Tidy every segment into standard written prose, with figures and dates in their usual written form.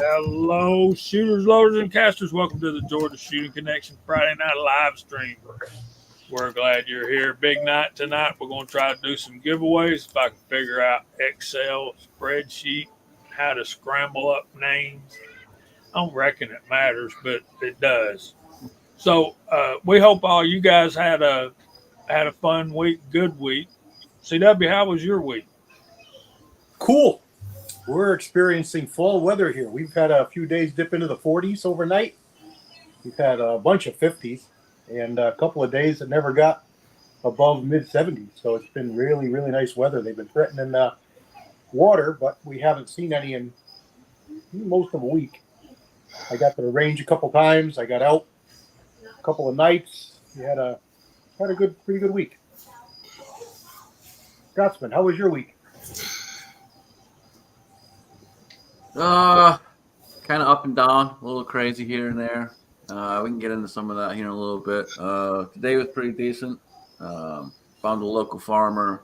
Hello, shooters, loaders, and casters. Welcome to the Georgia Shooting Connection Friday night live stream. We're glad you're here. Big night tonight. We're going to try to do some giveaways. If I can figure out Excel spreadsheet, how to scramble up names. I don't reckon it matters, but it does. So we hope all you guys had a fun week, good week. CW, how was your week? Cool. We're experiencing fall weather here. We've had a few days dip into the 40s overnight. We've had a bunch of 50s and a couple of days that never got above mid 70s. So it's been really, really nice weather. They've been threatening water, but we haven't seen any in most of a week. I got to the range a couple times. I got out a couple of nights. We had a pretty good week. Scotsman, how was your week? Kind of up and down, a little crazy here and there. We can get into some of that here in a little bit. Today was pretty decent. Found a local farmer.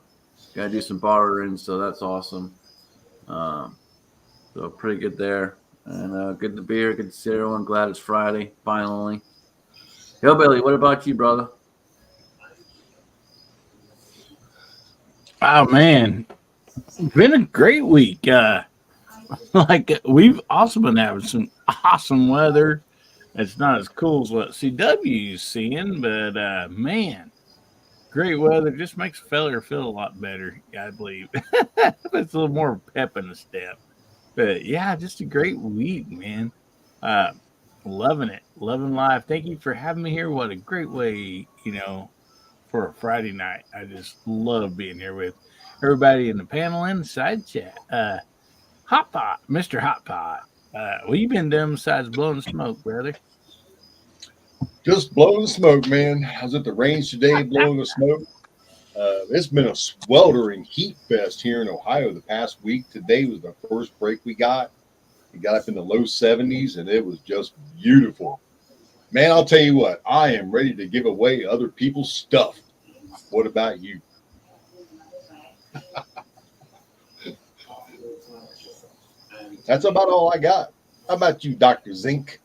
Got to do some bartering, so that's awesome. So pretty good there. And good to be here. Good to see everyone. Glad it's Friday, finally. Hillbilly, what about you, brother? Oh, man. Been a great week. We've also been having some awesome weather. It's not as cool as what CW is seeing, but man, great weather just makes a feller feel a lot better, I believe. It's a little more pep in the step. But yeah, just a great week, man. Loving it. Loving life. Thank you for having me here. What a great way, for a Friday night. I just love being here with everybody in the panel and the side chat. Hot Pot, Mr. Hot Pot. What you been doing besides blowing smoke, brother? Just blowing the smoke, man. I was at the range today blowing the smoke. It's been a sweltering heat fest here in Ohio the past week. Today was the first break we got. It got up in the low 70s, and it was just beautiful. Man, I'll tell you what, I am ready to give away other people's stuff. What about you? That's about all I got. How about you, Dr. Zink?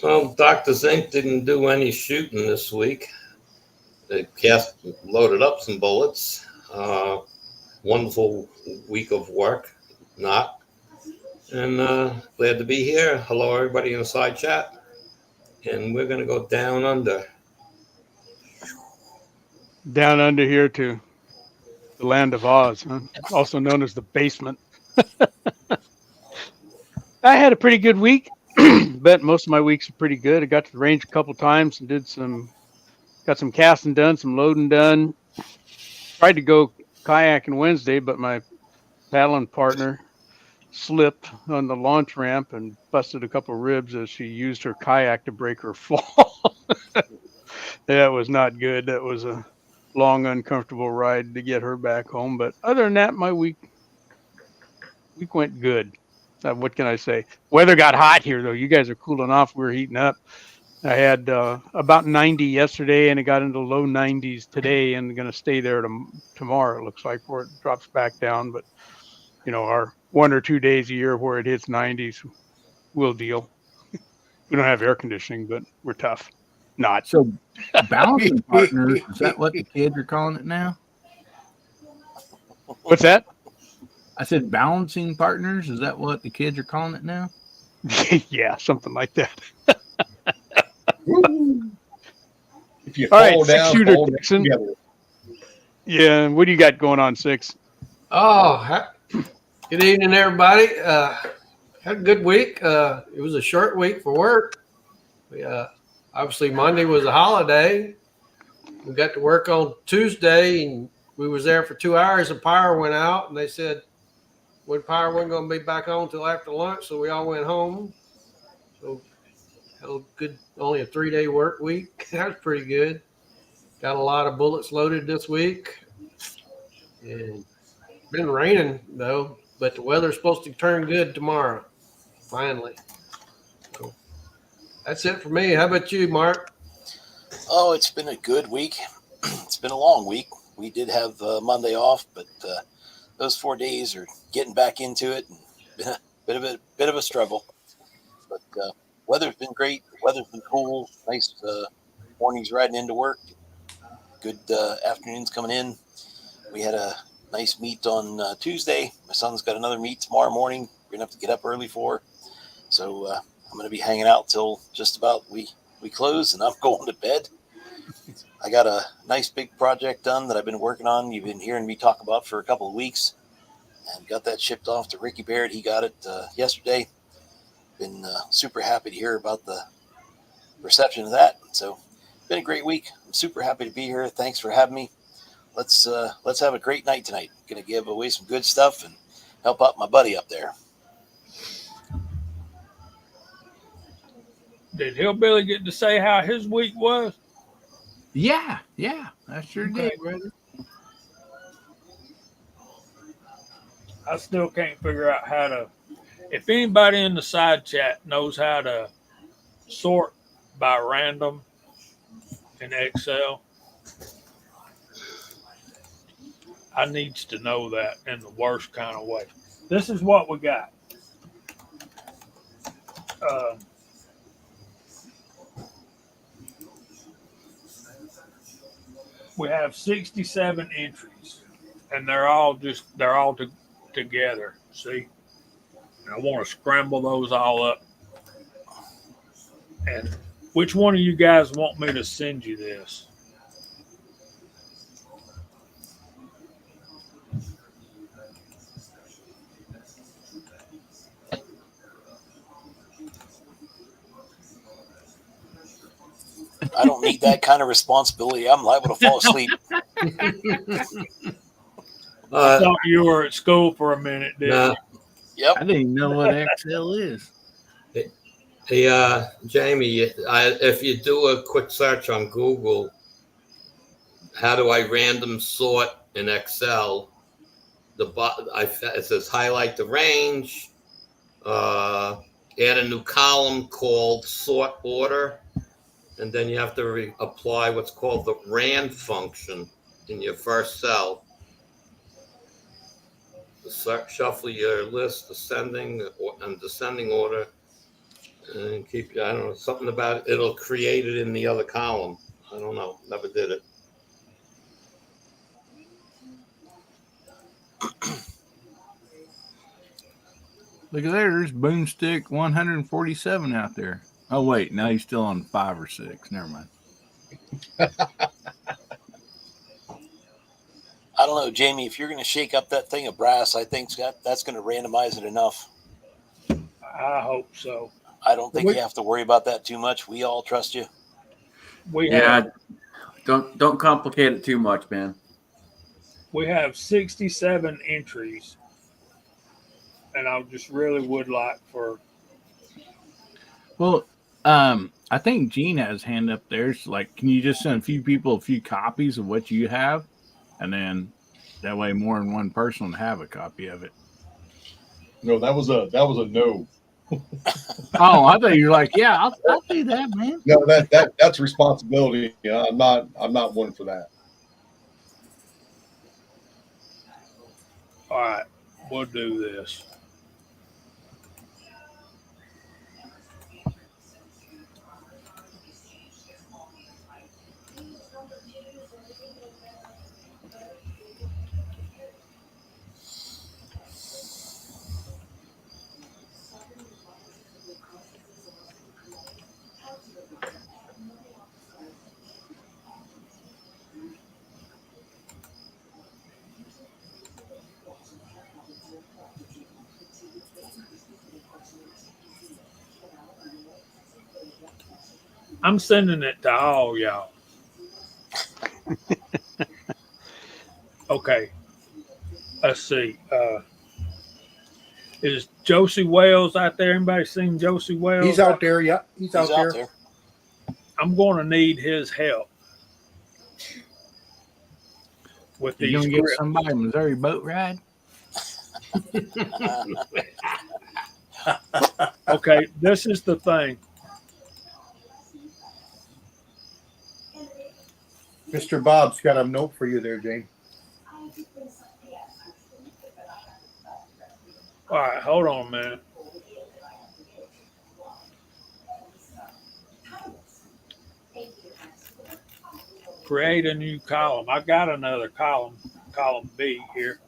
Well, Dr. Zink didn't do any shooting this week. They loaded up some bullets. Wonderful week of work. Not. And glad to be here. Hello, everybody in the side chat. And we're going to go down under. Down under here to the land of Oz, huh? Also known as the basement. I had a pretty good week, but most of my weeks are pretty good. I got to the range a couple times and got some casting done, some loading done. Tried to go kayaking Wednesday, but my paddling partner slipped on the launch ramp and busted a couple ribs as she used her kayak to break her fall. That was not good. That was a long, uncomfortable ride to get her back home. But other than that, my week went good. What can I say? Weather got hot here, though. You guys are cooling off. We're heating up. I had about 90 yesterday, and it got into low 90s today, and going to stay there tomorrow, it looks like, before it drops back down. But, our 1 or 2 days a year where it hits 90s, we'll deal. We don't have air conditioning, but we're tough. Not. So, balancing partners, is that what the kids are calling it now? What's that? I said balancing partners. Is that what the kids are calling it now? Yeah, something like that. If you All fall right, down, six-shooter, fall Dixon. together. Yeah, what do you got going on, Six? Oh, good evening, everybody. Had a good week. It was a short week for work. Obviously, Monday was a holiday. We got to work on Tuesday, and we was there for 2 hours. The power went out, and they said power wasn't going to be back on until after lunch, so we all went home. So had a good, only a 3-day work week. That was pretty good. Got a lot of bullets loaded this week. And it's been raining, though, but the weather's supposed to turn good tomorrow, finally. So that's it for me. How about you, Mark? Oh, it's been a good week. It's been a long week. We did have Monday off, but those 4 days are getting back into it and been a bit of a struggle. weather's been great. The weather's been cool. Nice mornings riding into work. Good afternoons coming in. We had a nice meet on Tuesday. My son's got another meet tomorrow morning. We're gonna have to get up early for. So I'm gonna be hanging out till just about we close, and I'm going to bed. I got a nice big project done that I've been working on. You've been hearing me talk about for a couple of weeks, and got that shipped off to Ricky Barrett. He got it yesterday. Been super happy to hear about the reception of that. So been a great week. I'm super happy to be here. Thanks for having me. Let's have a great night tonight. Gonna give away some good stuff and help out my buddy up there. Did Hillbilly get to say how his week was? Yeah, I sure Okay. did, brother. I still can't figure out how to. If anybody in the side chat knows how to sort by random in Excel, I needs to know that in the worst kind of way. This is what we got. We have 67 entries, and they're all together. See, and I want to scramble those all up. And which one of you guys want me to send you this? I don't need that kind of responsibility. I'm liable to fall asleep. I thought you were at school for a minute, didn't you? Yep. I didn't even know what Excel is. Hey, Jamie, if you do a quick search on Google, how do I random sort in Excel? It says highlight the range, add a new column called sort order, and then you have to apply what's called the rand function in your first cell. Shuffle your list ascending and descending order, and keep, I don't know, something about it. It'll create it in the other column. I don't know. Never did it. Look at there. There's Boomstick 147 out there. Oh, wait. Now he's still on 5 or 6. Never mind. I don't know, Jamie, if you're going to shake up that thing of brass, I think that's going to randomize it enough. I hope so. I don't think you have to worry about that too much. We all trust you. Don't complicate it too much, man. We have 67 entries, and I just really would like for. Well, I think Gene has his hand up there. So, like, can you just send a few people a few copies of what you have, and then that way more than one person will have a copy of it. No, that was a no. Oh, I thought you were like, yeah, I'll do that, man. No, that's responsibility. I'm not one for that. All right, we'll do this. I'm sending it to all y'all. Okay. Let's see. Is Josie Wales out there? Anybody seen Josie Wales? He's out there. Yeah, he's out there. I'm going to need his help with You these. gonna get somebody a Missouri boat ride? Okay, this is the thing. Mr. Bob's got a note for you there, Jane. All right, hold on a minute. create a new column. I've got another column B here.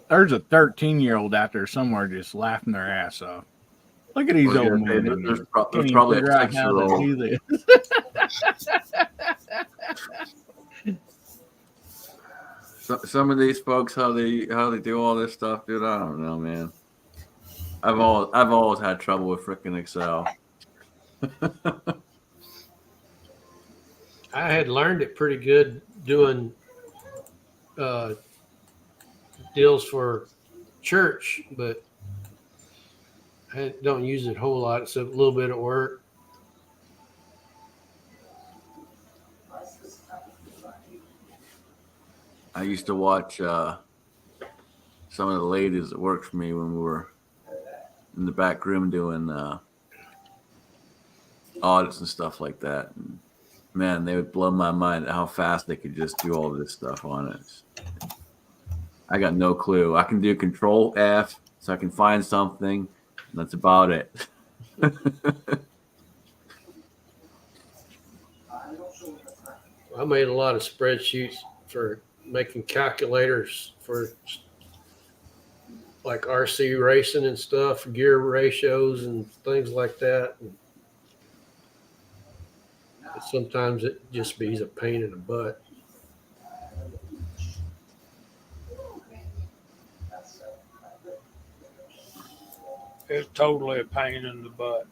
There's a 13-year-old out there somewhere just laughing their ass off. Look at these Well, old yeah, men. there's Can't even probably a figure out how to 6-year-old. do this. Some of these folks, how they do all this stuff, dude. I don't know, man. I've always had trouble with frickin' Excel. I had learned it pretty good doing deals for church, but I don't use it a whole lot. It's a little bit at work. I used to watch some of the ladies that worked for me when we were in the back room doing audits and stuff like that. And man, they would blow my mind at how fast they could just do all this stuff on it. I got no clue. I can do Control F so I can find something. And that's about it. I made a lot of spreadsheets for making calculators for like RC racing and stuff, gear ratios and things like that. And sometimes it just be a pain in the butt. It's totally a pain in the butt.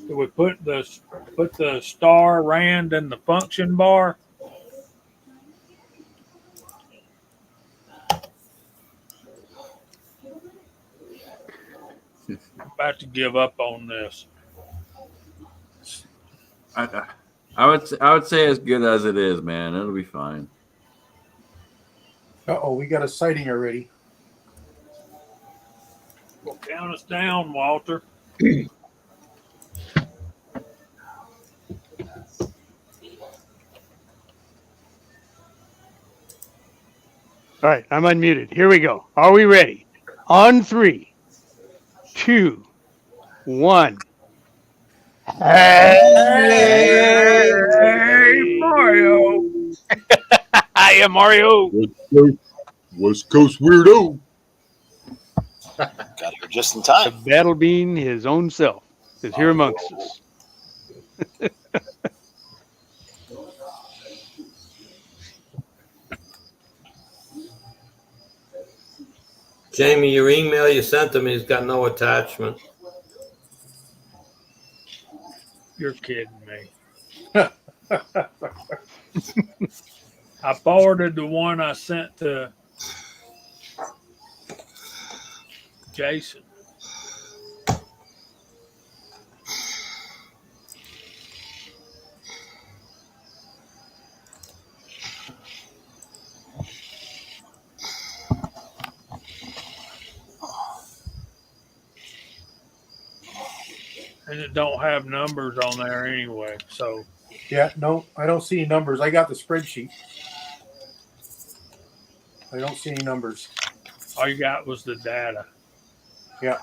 Do we put the star rand in the function bar? I'm about to give up on this. I would say as good as it is, man. It'll be fine. We got a sighting already. Well, count us down, Walter. All right, I'm unmuted. Here we go. Are we ready? On 3, 2, 1. Hey, Mario. I am Mario. West Coast weirdo. Got here just in time. The Battle Bean, his own self, is here amongst us. Jamie, your email you sent to me has got no attachment. You're kidding me. I forwarded the one I sent to Jason. And it don't have numbers on there anyway. So Yeah, no, I don't see any numbers. I got the spreadsheet. I don't see any numbers. all you got was the data. Yeah.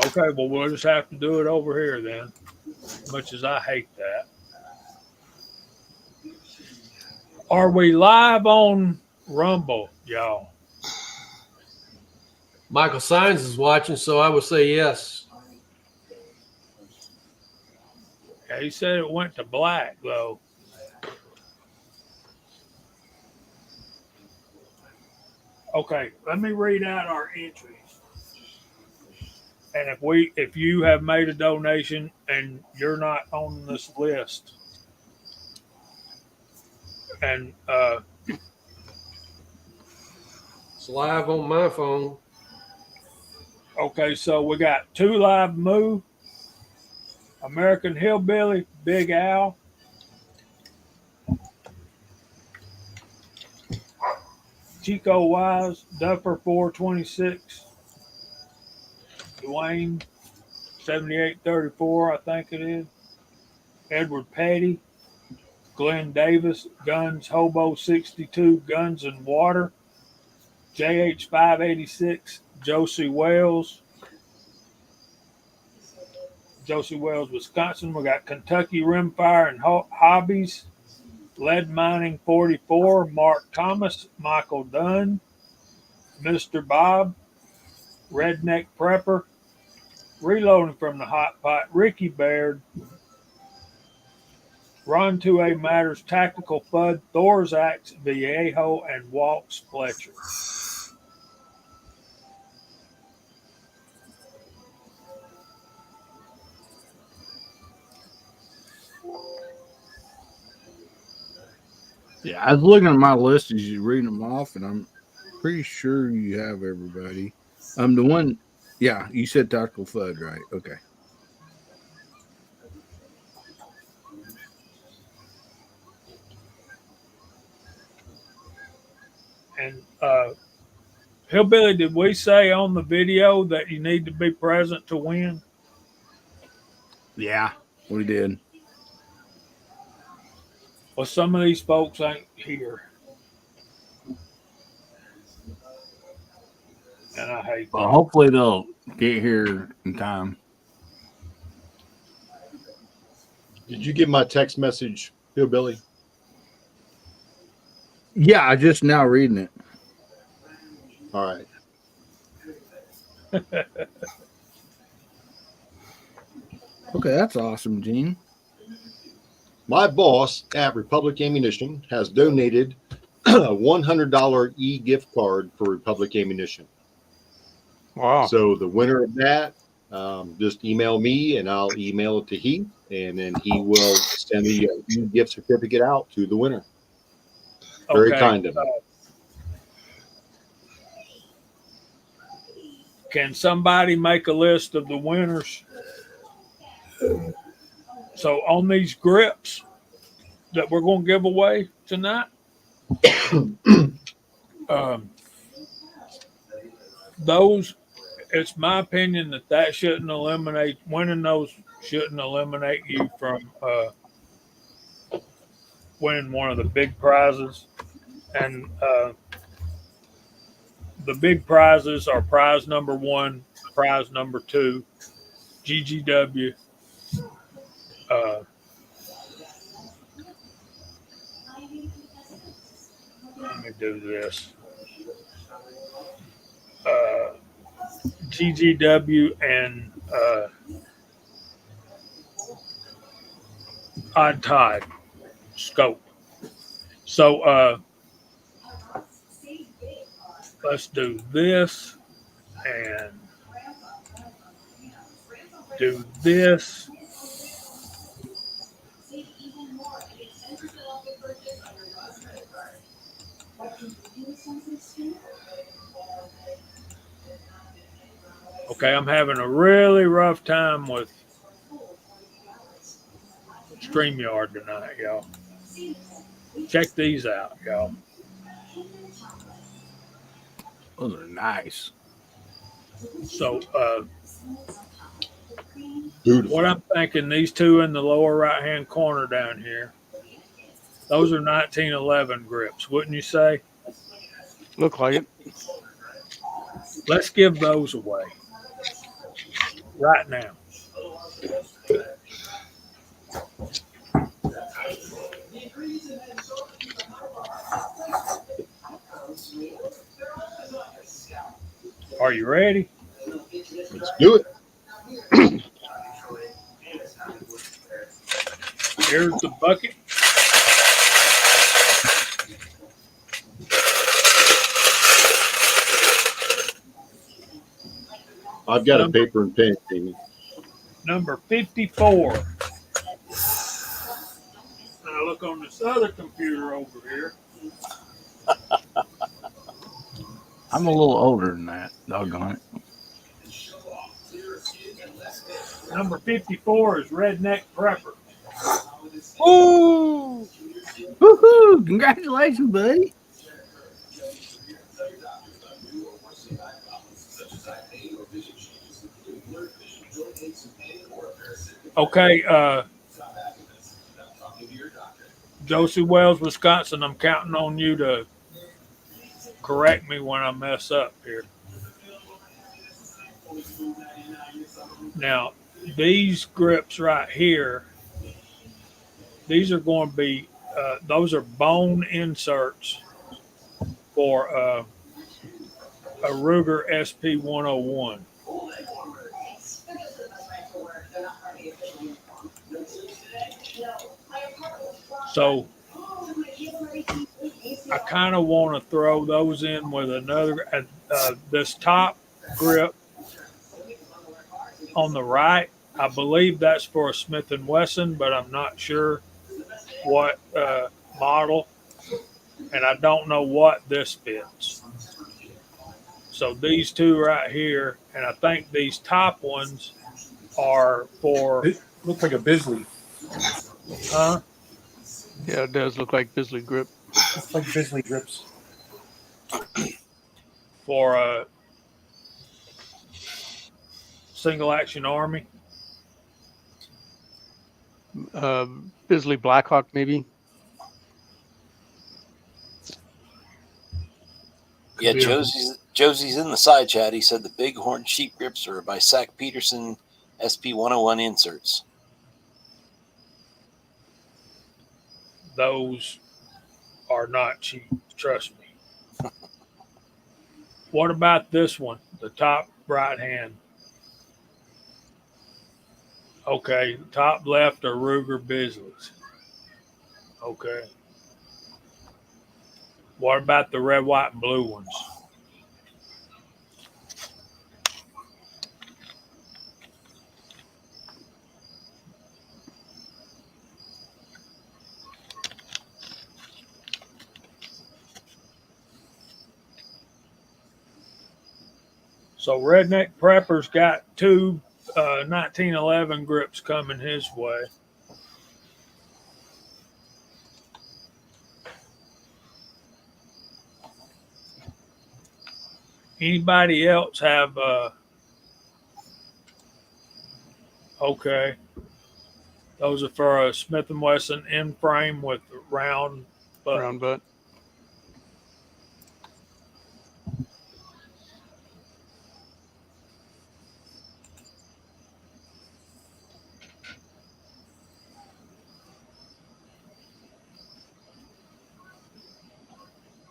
Okay, well, we'll just have to do it over here then. Much as I hate that. Are we live on Rumble, y'all? Michael Sines is watching, so I would say yes. Yeah, he said it went to black, though. Okay, let me read out our entries. And if you have made a donation and you're not on this list, and It's live on my phone. okay, so we got 2 live Moo. American Hillbilly, Big Al. Chico Wise, Duffer 426. Dwayne 7834, I think it is. Edward Petty. Glenn Davis, Guns Hobo 62, Guns and Water. JH 586, Josie Wells. Josie Wells, Wisconsin. We got Kentucky Rimfire and Hobbies. Lead Mining 44, Mark Thomas, Michael Dunn, Mr. Bob, Redneck Prepper, Reloading from the Hot Pot, Ricky Baird, Ron 2A Matters, Tactical Fud, Thor's Axe, Viejo, and Waltz Fletcher. Yeah, I was looking at my list as you reading them off, and I'm pretty sure you have everybody. The one, yeah, you said Tactical Fud, right? Okay. And Hillbilly, did we say on the video that you need to be present to win? Yeah, we did. Well, some of these folks ain't here. And I hate Well, that. hopefully they'll get here in time. Did you get my text message, Hillbilly? Yeah, I just now reading it. All right. Okay, that's awesome, Gene. My boss at Republic Ammunition has donated a $100 e-gift card for Republic Ammunition. Wow. So the winner of that, just email me and I'll email it to Heath, and then he will send the e-gift certificate out to the winner. Very kind of him. Can somebody make a list of the winners? So on these grips that we're going to give away tonight, those, it's my opinion that shouldn't eliminate, winning those shouldn't eliminate you from winning one of the big prizes. And the big prizes are prize number 1, prize number 2, GGW. Let me do this. GGW and Odd Tide scope. So let's do this and do this. Okay, I'm having a really rough time with StreamYard tonight, y'all. Check these out, y'all. Those are nice. So, Beautiful. what I'm thinking, these two in the lower right-hand corner down here, those are 1911 grips, wouldn't you say? Look like it. Let's give those away right now. Are you ready? Let's do it. Here's the bucket. I've got a paper and pen, Amy. Number 54. Now look on this other computer over here. I'm a little older than that, doggone it. Number 54 is Redneck Prepper. Ooh! Woohoo! Congratulations, buddy. Okay, Josie Wells, Wisconsin, I'm counting on you to correct me when I mess up here. Now, these grips right here, these are going to be, those are bone inserts for a Ruger SP 101. So I kind of want to throw those in with another, this top grip on the right. I believe that's for a Smith & Wesson, but I'm not sure what model, and I don't know what this fits. So these two right here, and I think these top ones are for, It looks like a Bisley. huh? Yeah, it does look like Bisley grip. Looks like Bisley grips. For a single action army. Bisley Blackhawk, maybe. Yeah, Could be a- Josie's in the side chat. He said the Bighorn sheep grips are by Sack Peterson SP 101 inserts. Those are not cheap, trust me. What about this one, the top right hand? Okay, the top left are Ruger Bisleys. Okay. What about the red, white, and blue ones? So Redneck Prepper's got two 1911 grips coming his way. Anybody else have okay. Those are for a Smith & Wesson end frame with round butt. Round butt.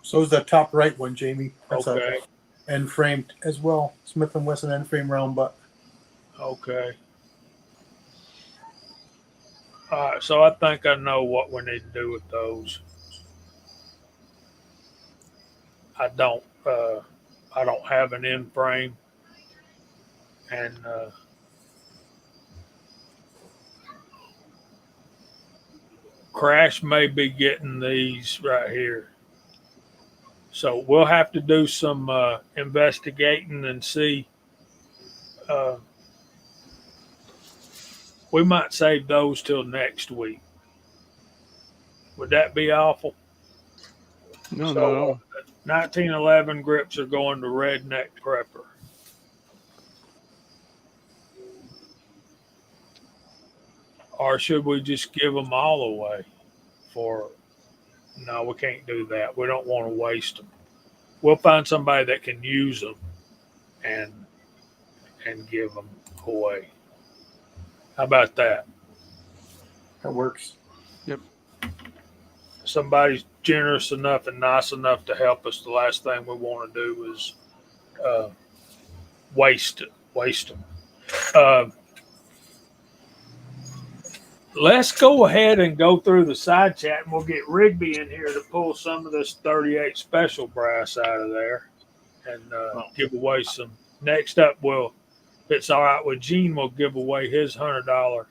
So is the top right one, Jamie. That's Okay. a end framed as well. Smith & Wesson end frame round butt. Okay. All right, so I think I know what we need to do with those. I don't have an end frame, and Crash may be getting these right here. So we'll have to do some investigating and see. We might save those till next week. Would that be awful? No, So, no. 1911 grips are going to Redneck Prepper. Or should we just give them all away? No, we can't do that. We don't want to waste them. We'll find somebody that can use them and give them away. How about that? That works. Somebody's generous enough and nice enough to help us. The last thing we want to do is waste them. Let's go ahead and go through the side chat, and we'll get Rigby in here to pull some of this 38 special brass out of there and give away some. Next up, if it's all right with Gene, we'll give away his $100.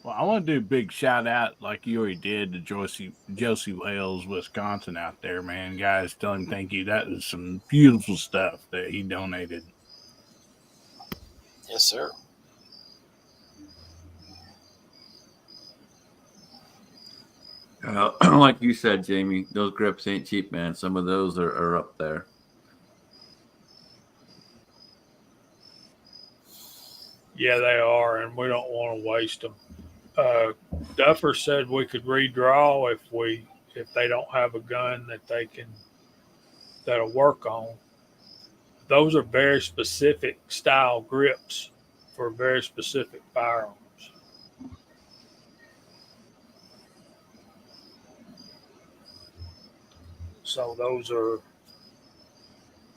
Well, I want to do a big shout out, like you already did, to Josie Wales, Wisconsin, out there, man. Guys, tell him thank you. That is some beautiful stuff that he donated. Yes, sir. Like you said, Jamie, those grips ain't cheap, man. Some of those are up there. Yeah, they are, and we don't want to waste them. Duffer said we could redraw if they don't have a gun that'll work on. Those are very specific style grips for very specific firearms. So those are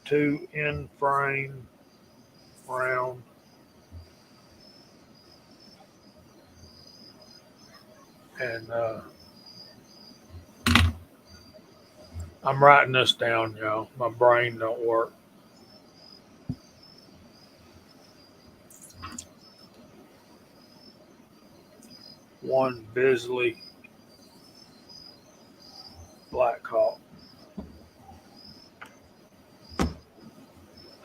2 in frame round. And I'm writing this down, y'all. My brain don't work. One Bisley Black Hawk.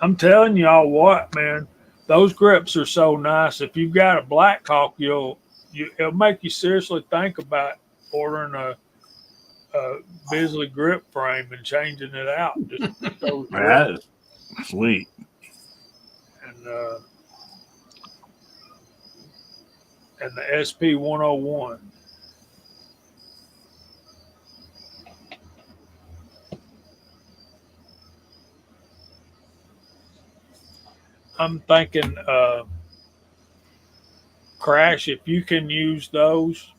I'm telling y'all what, man, those grips are so nice. If you've got a Black Hawk, it'll make you seriously think about ordering a Bisley grip frame and changing it out. Just those That grips. is sweet. And the SP 101. I'm thinking, Crash, if you can use those,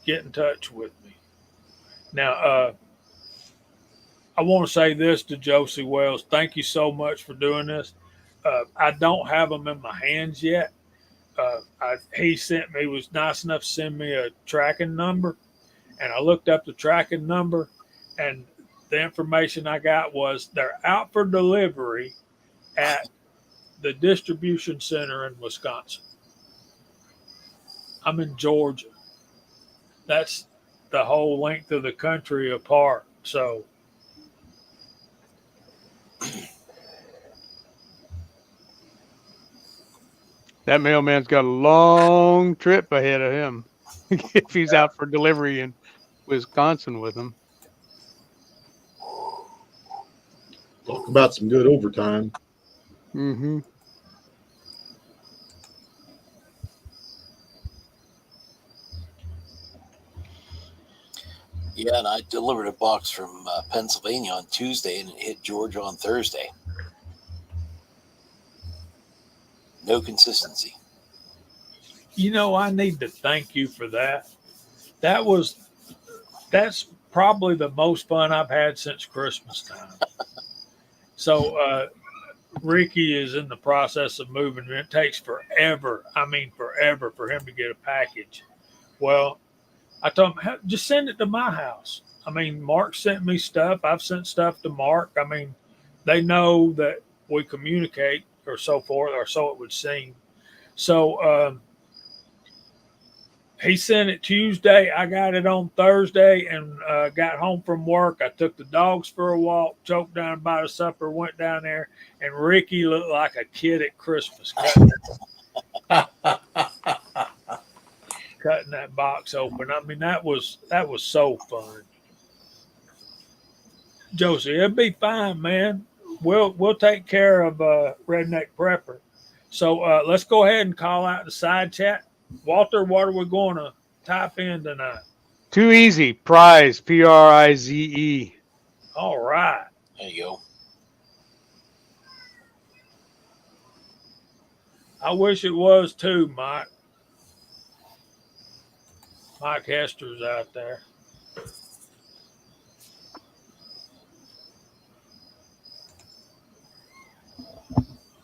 get in touch with me. Now, I want to say this to Josie Wells. Thank you so much for doing this. I don't have them in my hands yet. He was nice enough to send me a tracking number, and I looked up the tracking number, and the information I got was they're out for delivery at the distribution center in Wisconsin. I'm in Georgia. That's the whole length of the country apart. So That mailman's got a long trip ahead of him if he's out for delivery in Wisconsin with him. Talk about some good overtime. Mm-hmm. Yeah, and I delivered a box from Pennsylvania on Tuesday, and it hit Georgia on Thursday. No consistency. I need to thank you for that. That's probably the most fun I've had since Christmas time. So Ricky is in the process of moving. It takes forever. I mean, forever for him to get a package. Well, I told him, just send it to my house. I mean, Mark sent me stuff. I've sent stuff to Mark. I mean, they know that we communicate or so forth, or so it would seem. So he sent it Tuesday. I got it on Thursday and got home from work. I took the dogs for a walk, choked down about a supper, went down there, and Ricky looked like a kid at Christmas cutting that box open. I mean, that was so fun. Josie, it'll be fine, man. We'll take care of Redneck Prepper. So let's go ahead and call out the side chat. Walter, what are we going to type in tonight? Too easy. Prize. Prize. All right. There you go. I wish it was too, Mike. Mike Hester's out there.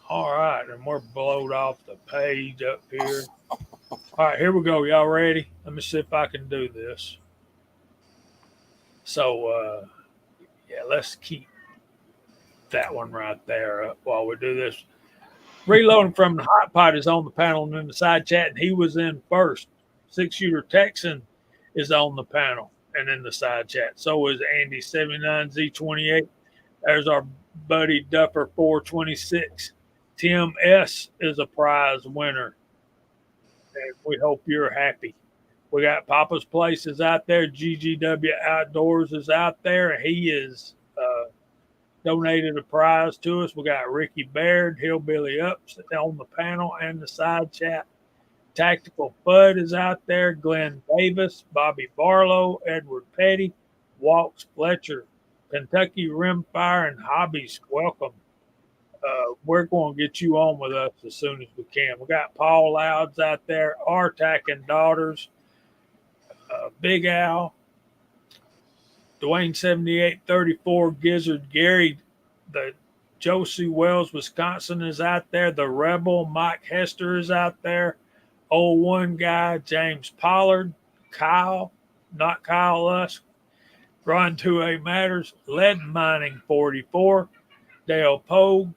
All right, and we're blowed off the page up here. All right, here we go. Y'all ready? Let me see if I can do this. So, yeah, let's keep that one right there up while we do this. Reloading from the hot pot is on the panel and in the side chat, and he was in first. 6-shooter Texan is on the panel and in the side chat. So is Andy 79Z28. There's our Buddy Dupper 426. Tim S is a prize winner. And we hope you're happy. We got Papa's Place is out there. GGW Outdoors is out there. He is donated a prize to us. We got Ricky Baird, Hillbilly Ups on the panel and the side chat. Tactical Bud is out there. Glenn Davis, Bobby Barlow, Edward Petty, Walks Fletcher, Kentucky Rimfire, and Hobbies. Welcome. We're going to get you on with us as soon as we can. We got Paul Louds out there, Artac and Daughters, Big Al, Dwayne 7834, Gizzard, Gary, the Josie Wells, Wisconsin is out there. The Rebel, Mike Hester is out there. 01 guy, James Pollard, Kyle, not Kyle Lusk, Ron 2A Matters, Lead Mining 44, Dale Pogue,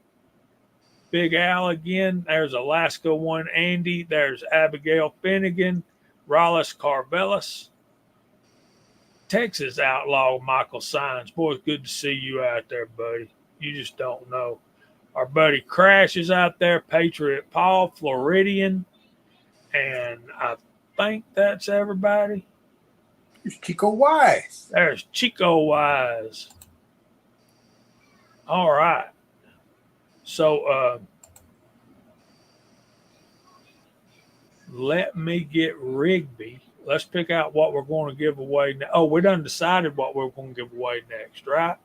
Big Al again. There's Alaska 1 Andy. There's Abigail Finnegan, Rollis Carvelis, Texas Outlaw Michael Sines. Boy, it's good to see you out there, buddy. You just don't know. Our buddy Crash is out there, Patriot Paul, Floridian, and I think that's everybody. There's Chico Wise. There's Chico Wise. All right. So let me get Rigby. Let's pick out what we're going to give away. Oh, we done decided what we're going to give away next, right?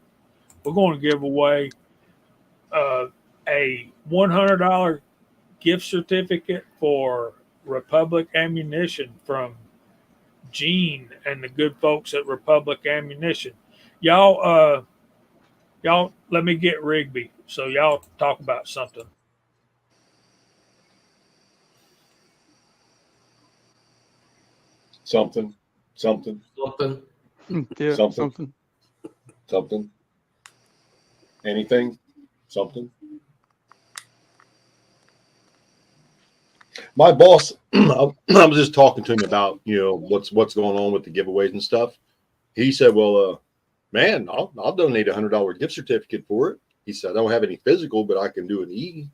We're going to give away a $100 gift certificate for Republic Ammunition from Gene and the good folks at Republic Ammunition. Y'all, let me get Rigby so y'all talk about something. Something. Yeah, Something. Anything. Something. My boss, I was just talking to him about, what's going on with the giveaways and stuff. He said, well, man, I'll donate a $100 gift certificate for it. He said, I don't have any physical, but I can do an E.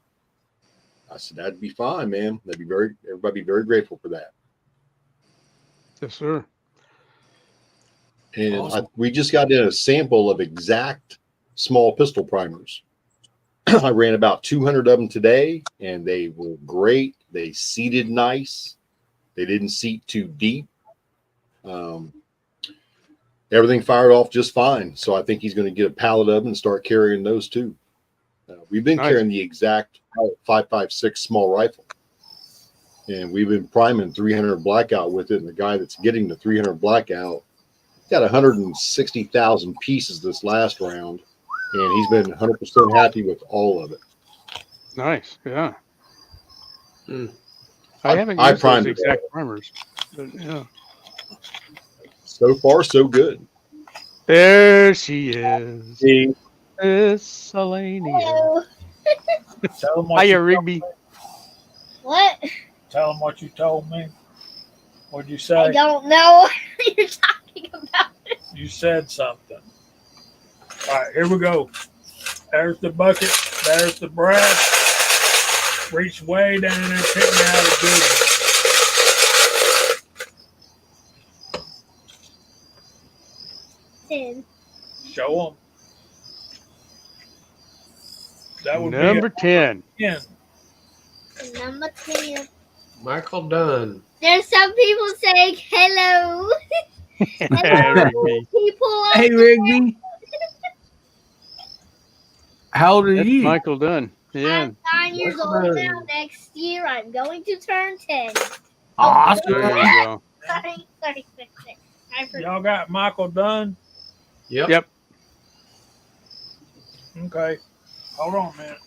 I said, that'd be fine, man. Everybody be very grateful for that. yes, sir. And Awesome. we just got in a sample of exact small pistol primers. I ran about 200 of them today, and they were great. They seated nice. They didn't seat too deep. Everything fired off just fine. So I think he's going to get a pallet of them and start carrying those too. We've been carrying the exact 5.56 small rifle, and we've been priming 300 blackout with it. And the guy that's getting the 300 blackout got 160,000 pieces this last round, and he's been 100% happy with all of it. Nice. Yeah. Hmm. I haven't I used those primed it exact primers, but yeah. So far, so good. There she is. See, Miscellaneous. Hello. Tell them what Hiya, you Rigby. What? Tell them what you told me. What'd you I say? don't know what you're talking about. You said something. All right, here we go. There's the bucket. There's the brass. Reach way down there, pick me out a good one. Show them. That would Number 10. be a 10. Number 10. Michael Dunn. There's some people saying hello. Rigby. People out Hey, there. Rigby. How old are That's you? Michael Dunn. Yeah. I'm 9 years old now. Next year, I'm going to turn 10. Awesome. There you go. Sorry. I forgot. Y'all got Michael Dunn? Yep. Yep. Okay. Hold on a minute.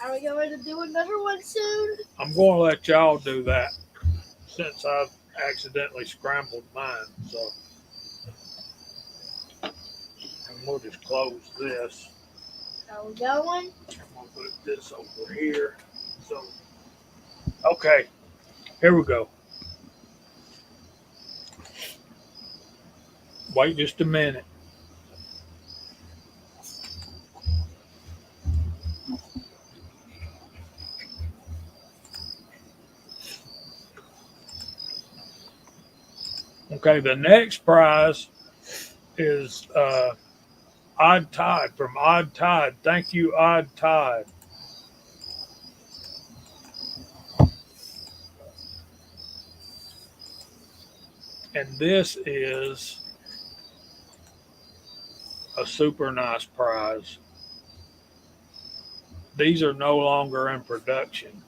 Are we going to do another one soon? I'm going to let y'all do that since I've accidentally scrambled mine. So, and we'll just close this. Are we going? I'm going to put this over here. So, okay. Here we go. Wait just a minute. Okay, the next prize is Odd Tide from Odd Tide. Thank you, Odd Tide. And this is a super nice prize. These are no longer in production,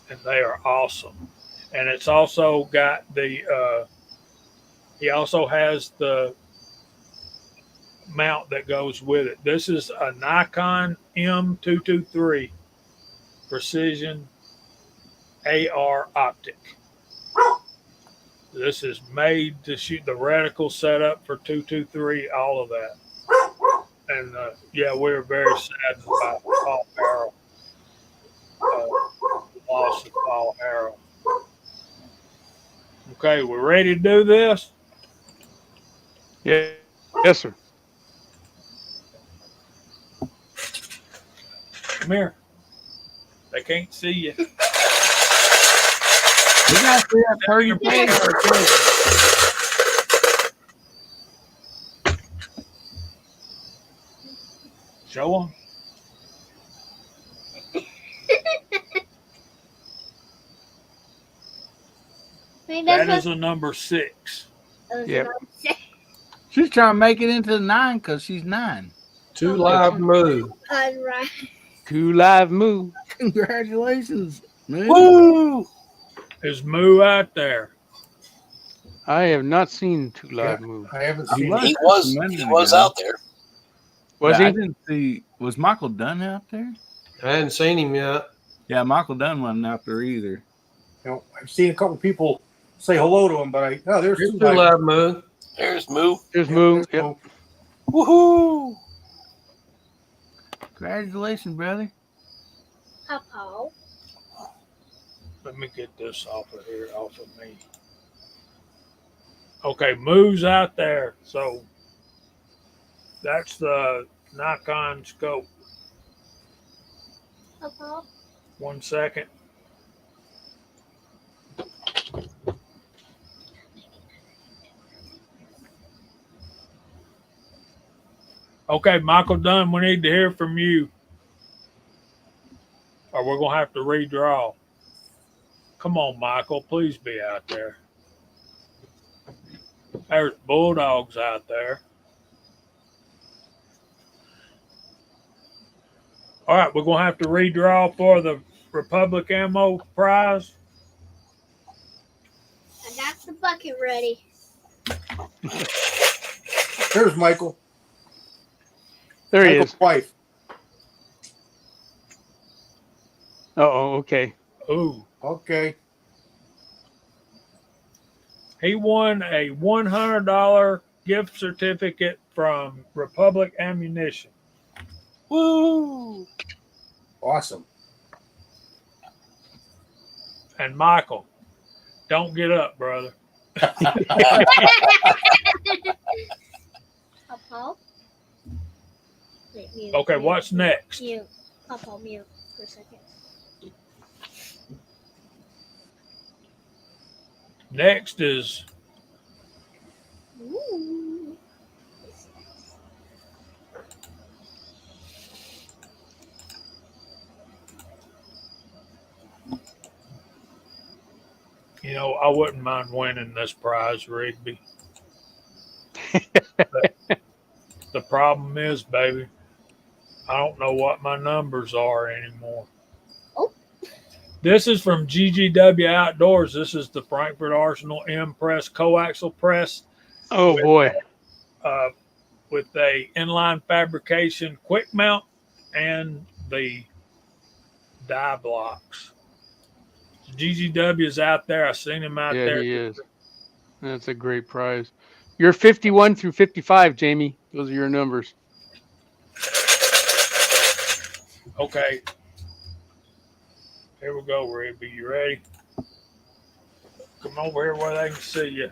and they are awesome. And it's also got he also has the mount that goes with it. This is a Nikon M223 precision AR optic. This is made to shoot the reticle setup for 223, all of that. And yeah, we're very sad about Paul Harrell, loss of Paul Harrell. Okay, we're ready to do this? Yeah. Yes, sir. Come here. They can't see you. We got to see that 30 page right there. Show them. That is a number 6. Yep. She's trying to make it into the 9 because she's 9. 2 live move. Right. 2 live move. Congratulations, man. Woo! Is Moo out there? I have not seen 2 live move. I haven't He seen was. it. He was out there. Was I he? didn't see. Was Michael Dunn out there? I hadn't seen him yet. Yeah, Michael Dunn wasn't out there either. You know, I've seen a couple people say hello to him, but there's Here's 2 2 live move. There's Moo. There's move. Yep. Woohoo! Congratulations, brother. Paul. Let me get this off of here, off of me. Okay, Moo's out there. So that's the Nikon scope. Paul. 1 second. Okay, Michael Dunn, we need to hear from you. Or we're going to have to redraw. Come on, Michael. Please be out there. There's Bulldogs out there. All right, we're going to have to redraw for the Republic Ammo prize. I got the bucket ready. There's Michael. There he Michael's is. wife. Oh, okay. Ooh. Okay. He won a $100 gift certificate from Republic Ammunition. Woo! Awesome. And Michael, don't get up, brother. Paul. Wait, mute. Okay, mute, what's next? Mute. Paul, mute for a second. Next is Ooh. you know, I wouldn't mind winning this prize, Rigby. But the problem is, baby, I don't know what my numbers are anymore. Oh. This is from GGW Outdoors. This is the Frankfurt Arsenal M Press coaxial press Oh boy. with a inline fabrication quick mount and the die blocks. GGW is out there. I seen him out Yeah, there. he is. That's a great prize. You're 51 through 55, Jamie. Those are your numbers. Okay. Here we go, Rigby. You ready? Come over here where they can see you.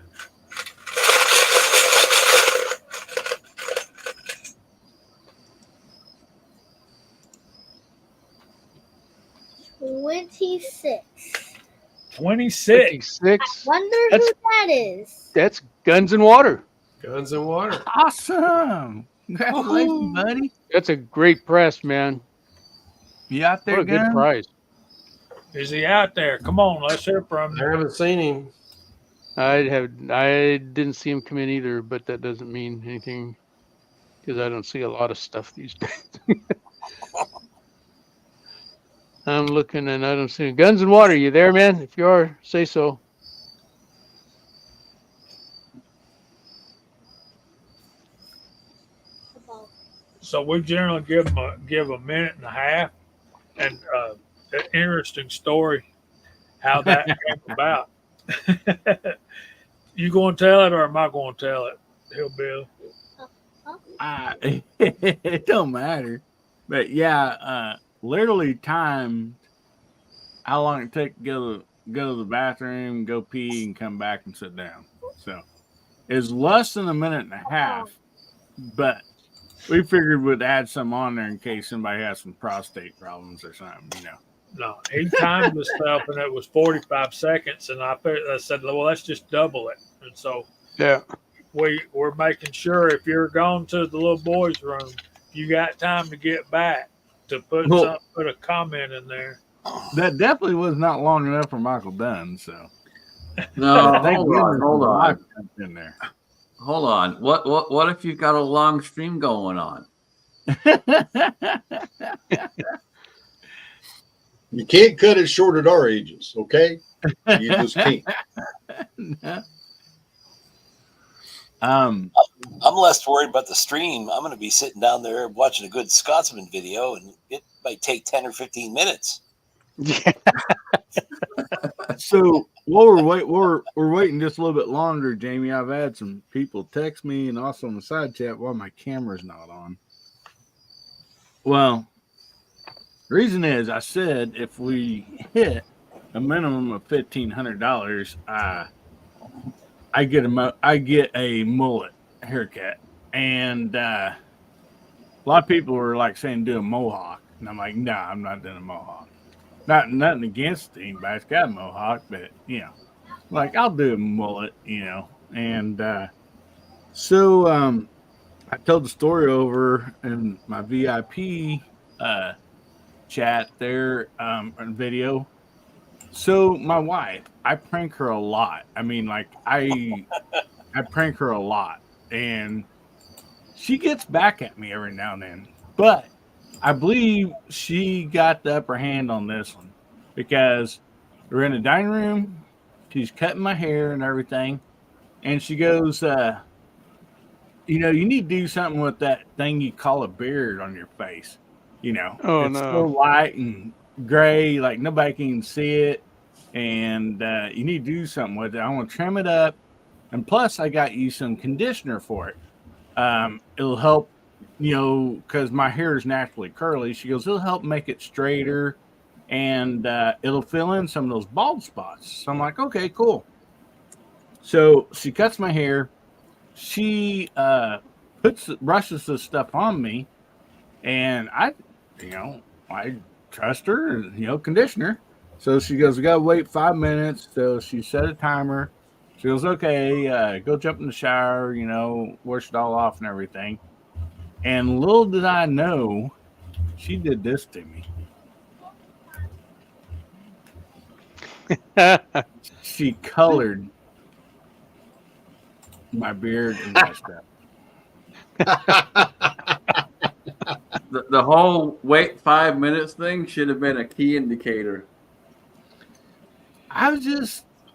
$26. 26. 56. Wonder That's- who that is. That's Guns and Water. Guns and water. Awesome. Congratulations, buddy. That's a great press, man. You out there, What a good Gun? prize. Is he out there? Come on, let's hear from I him. haven't seen him. I didn't see him come in either, but that doesn't mean anything because I don't see a lot of stuff these days. I'm looking and I don't see Guns and Water. You there, man? If you are, say so. So we generally give a minute and a half, and an interesting story how that came about. You going to tell it, or am I going to tell it, Hillbill? It don't matter. But yeah, literally timed how long it took to go to the bathroom, go pee, and come back and sit down. So it's less than a minute and a half, but we figured we'd add some on there in case somebody has some prostate problems or something, you know. No, he timed the stuff, and it was 45 seconds, and I said, well, let's just double it. And so Yeah. we're making sure if you're going to the little boys' room, you got time to get back to put a comment in there. That definitely was not long enough for Michael Dunn, so No, thank hold goodness on. Michael jumped in there. Hold on. What if you've got a long stream going on? You can't cut it short at our ages, okay? You just can't. I'm less worried about the stream. I'm going to be sitting down there watching a good Scotsman video, and it might take 10 or 15 minutes. Yeah. So while we're waiting just a little bit longer, Jamie, I've had some people text me and also in the side chat while my camera's not on. Well, the reason is I said if we hit a minimum of $1,500, I get a mullet haircut, and a lot of people were like saying do a mohawk, and I'm like, nah, I'm not doing a mohawk. Nothing against anybody that's got a mohawk, but you know, like I'll do a mullet, you know. And so I told the story over in my VIP chat there on video. So my wife, I prank her a lot. I mean, like I prank her a lot, and she gets back at me every now and then. But I believe she got the upper hand on this one because we're in the dining room. She's cutting my hair and everything, and she goes, "You know, you need to do something with that thing you call a beard on your face. You know, it's so white and gray, like nobody can see it." And you need to do something with it. I want to trim it up. And plus, I got you some conditioner for it. It'll help, you know, because my hair is naturally curly. She goes, it'll help make it straighter. And it'll fill in some of those bald spots. So I'm like, okay, cool. So she cuts my hair. She brushes this stuff on me. And I trust her, conditioner. So she goes, we got to wait 5 minutes. So she set a timer. She goes, okay, go jump in the shower, wash it all off and everything. And little did I know, she did this to me. She colored my beard and my stuff. The whole wait 5 minutes thing should have been a key indicator. I don't know.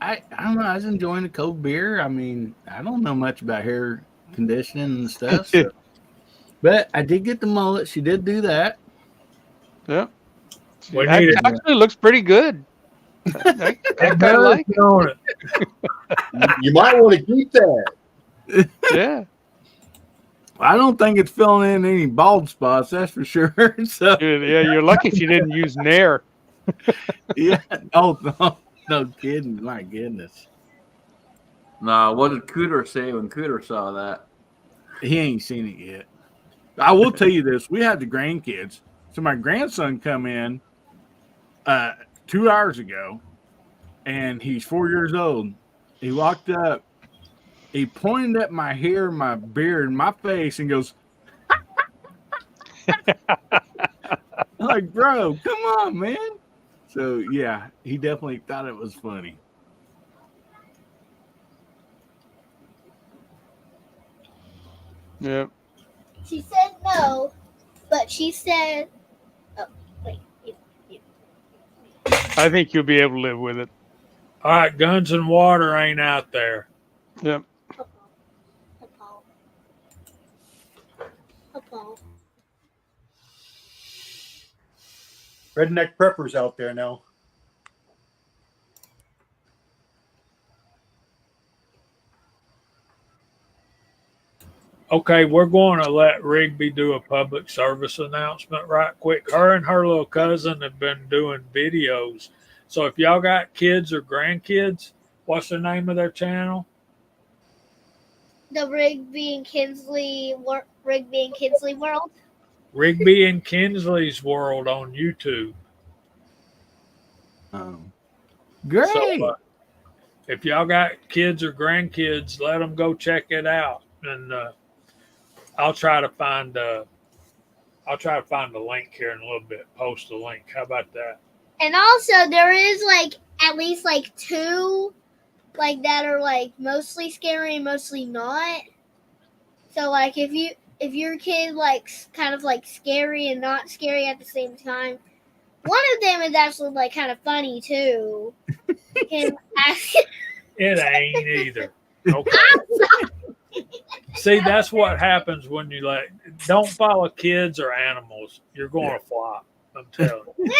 I was enjoying a cold beer. I mean, I don't know much about hair conditioning and stuff. So. But I did get the mullet. She did do that. Yeah. It actually looks pretty good. I kind of like it. You might want to keep that. Yeah. I don't think it's filling in any bald spots, that's for sure. So yeah, you're lucky she didn't use Nair. Yeah. Oh, no kidding. My goodness. No, what did Cooter say when Cooter saw that? He ain't seen it yet. I will tell you this. We had the grandkids. So my grandson come in 2 hours ago, and he's 4 years old. He walked up, he pointed at my hair, my beard, and my face, and goes, I'm like, bro, come on, man. So yeah, he definitely thought it was funny. Yeah. She said no, but she said, "Oh, wait." I think you'll be able to live with it. All right, Guns and Water ain't out there. Yep. Redneck Prepper's out there now. Okay, we're going to let Rigby do a public service announcement right quick. Her and her little cousin have been doing videos. So if y'all got kids or grandkids, what's the name of their channel? The Rigby and Kinsley World. Rigby and Kinsley's World on YouTube. Great. So, if y'all got kids or grandkids, let them go check it out, and I'll try to find the link here in a little bit. Post the link. How about that? And also, there is at least two that are mostly scary and mostly not. So if your kid kind of scary and not scary at the same time, one of them is actually kind of funny too. Can ask. It ain't either. Okay. See, that's what happens when you don't follow kids or animals. You're going to flop. I'm telling you.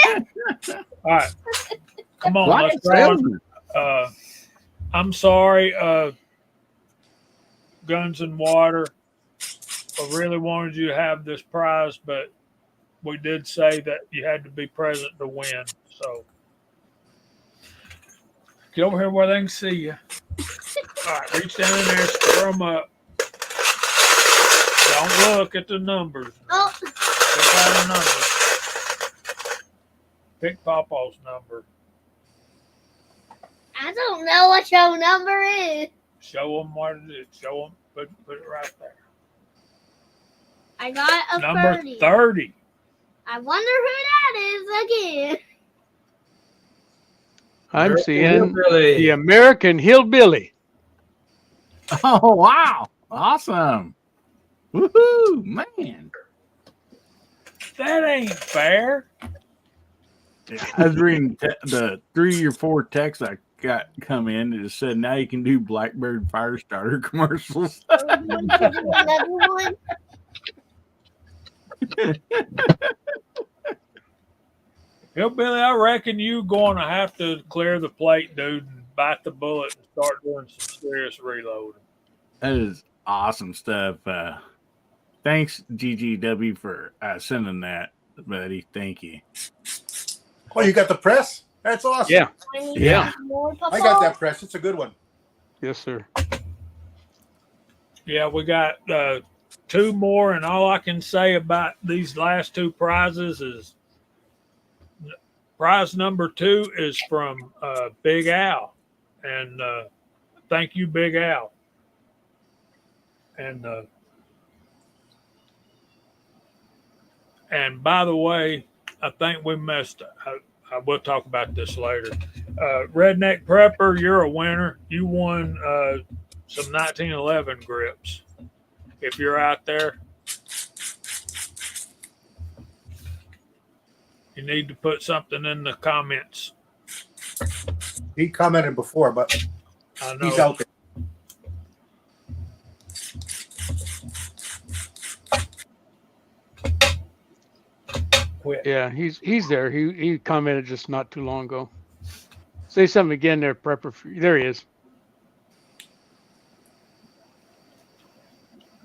All right. Come on, let's go on. I'm sorry, Guns and Water. I really wanted you to have this prize, but we did say that you had to be present to win. So get over here where they can see you. All right, reach down in there, stir them up. Don't look at the numbers. Oh. Pick out a number. Pick Pawpaw's number. I don't know what your number is. Show them what it is. Show them. Put it right there. I got a Number 30. 30. I wonder who that is again. I'm seeing Hillbilly. the American Hillbilly. Oh wow. Awesome. Woohoo, man. That ain't fair. I was reading the 3 or 4 texts I got come in. It said now you can do Blackbird fire starter commercials. Another one. Hillbilly, I reckon you going to have to clear the plate, dude, and bite the bullet and start doing some serious reloading. That is awesome stuff. Thanks, GGW, for sending that, buddy. Thank you. Oh, you got the press? That's awesome. Yeah. Yeah. I got that press. It's a good one. Yes, sir. Yeah, we got 2 more, and all I can say about these last 2 prizes is prize number 2 is from Big Al, and thank you, Big Al. And by the way, I think we missed. I will talk about this later. Redneck Prepper, you're a winner. You won some 1911 grips. If you're out there, you need to put something in the comments. He commented before, but I know. he's out there. Quit. Yeah, he's there. He commented just not too long ago. Say something again there, Prepper. There he is.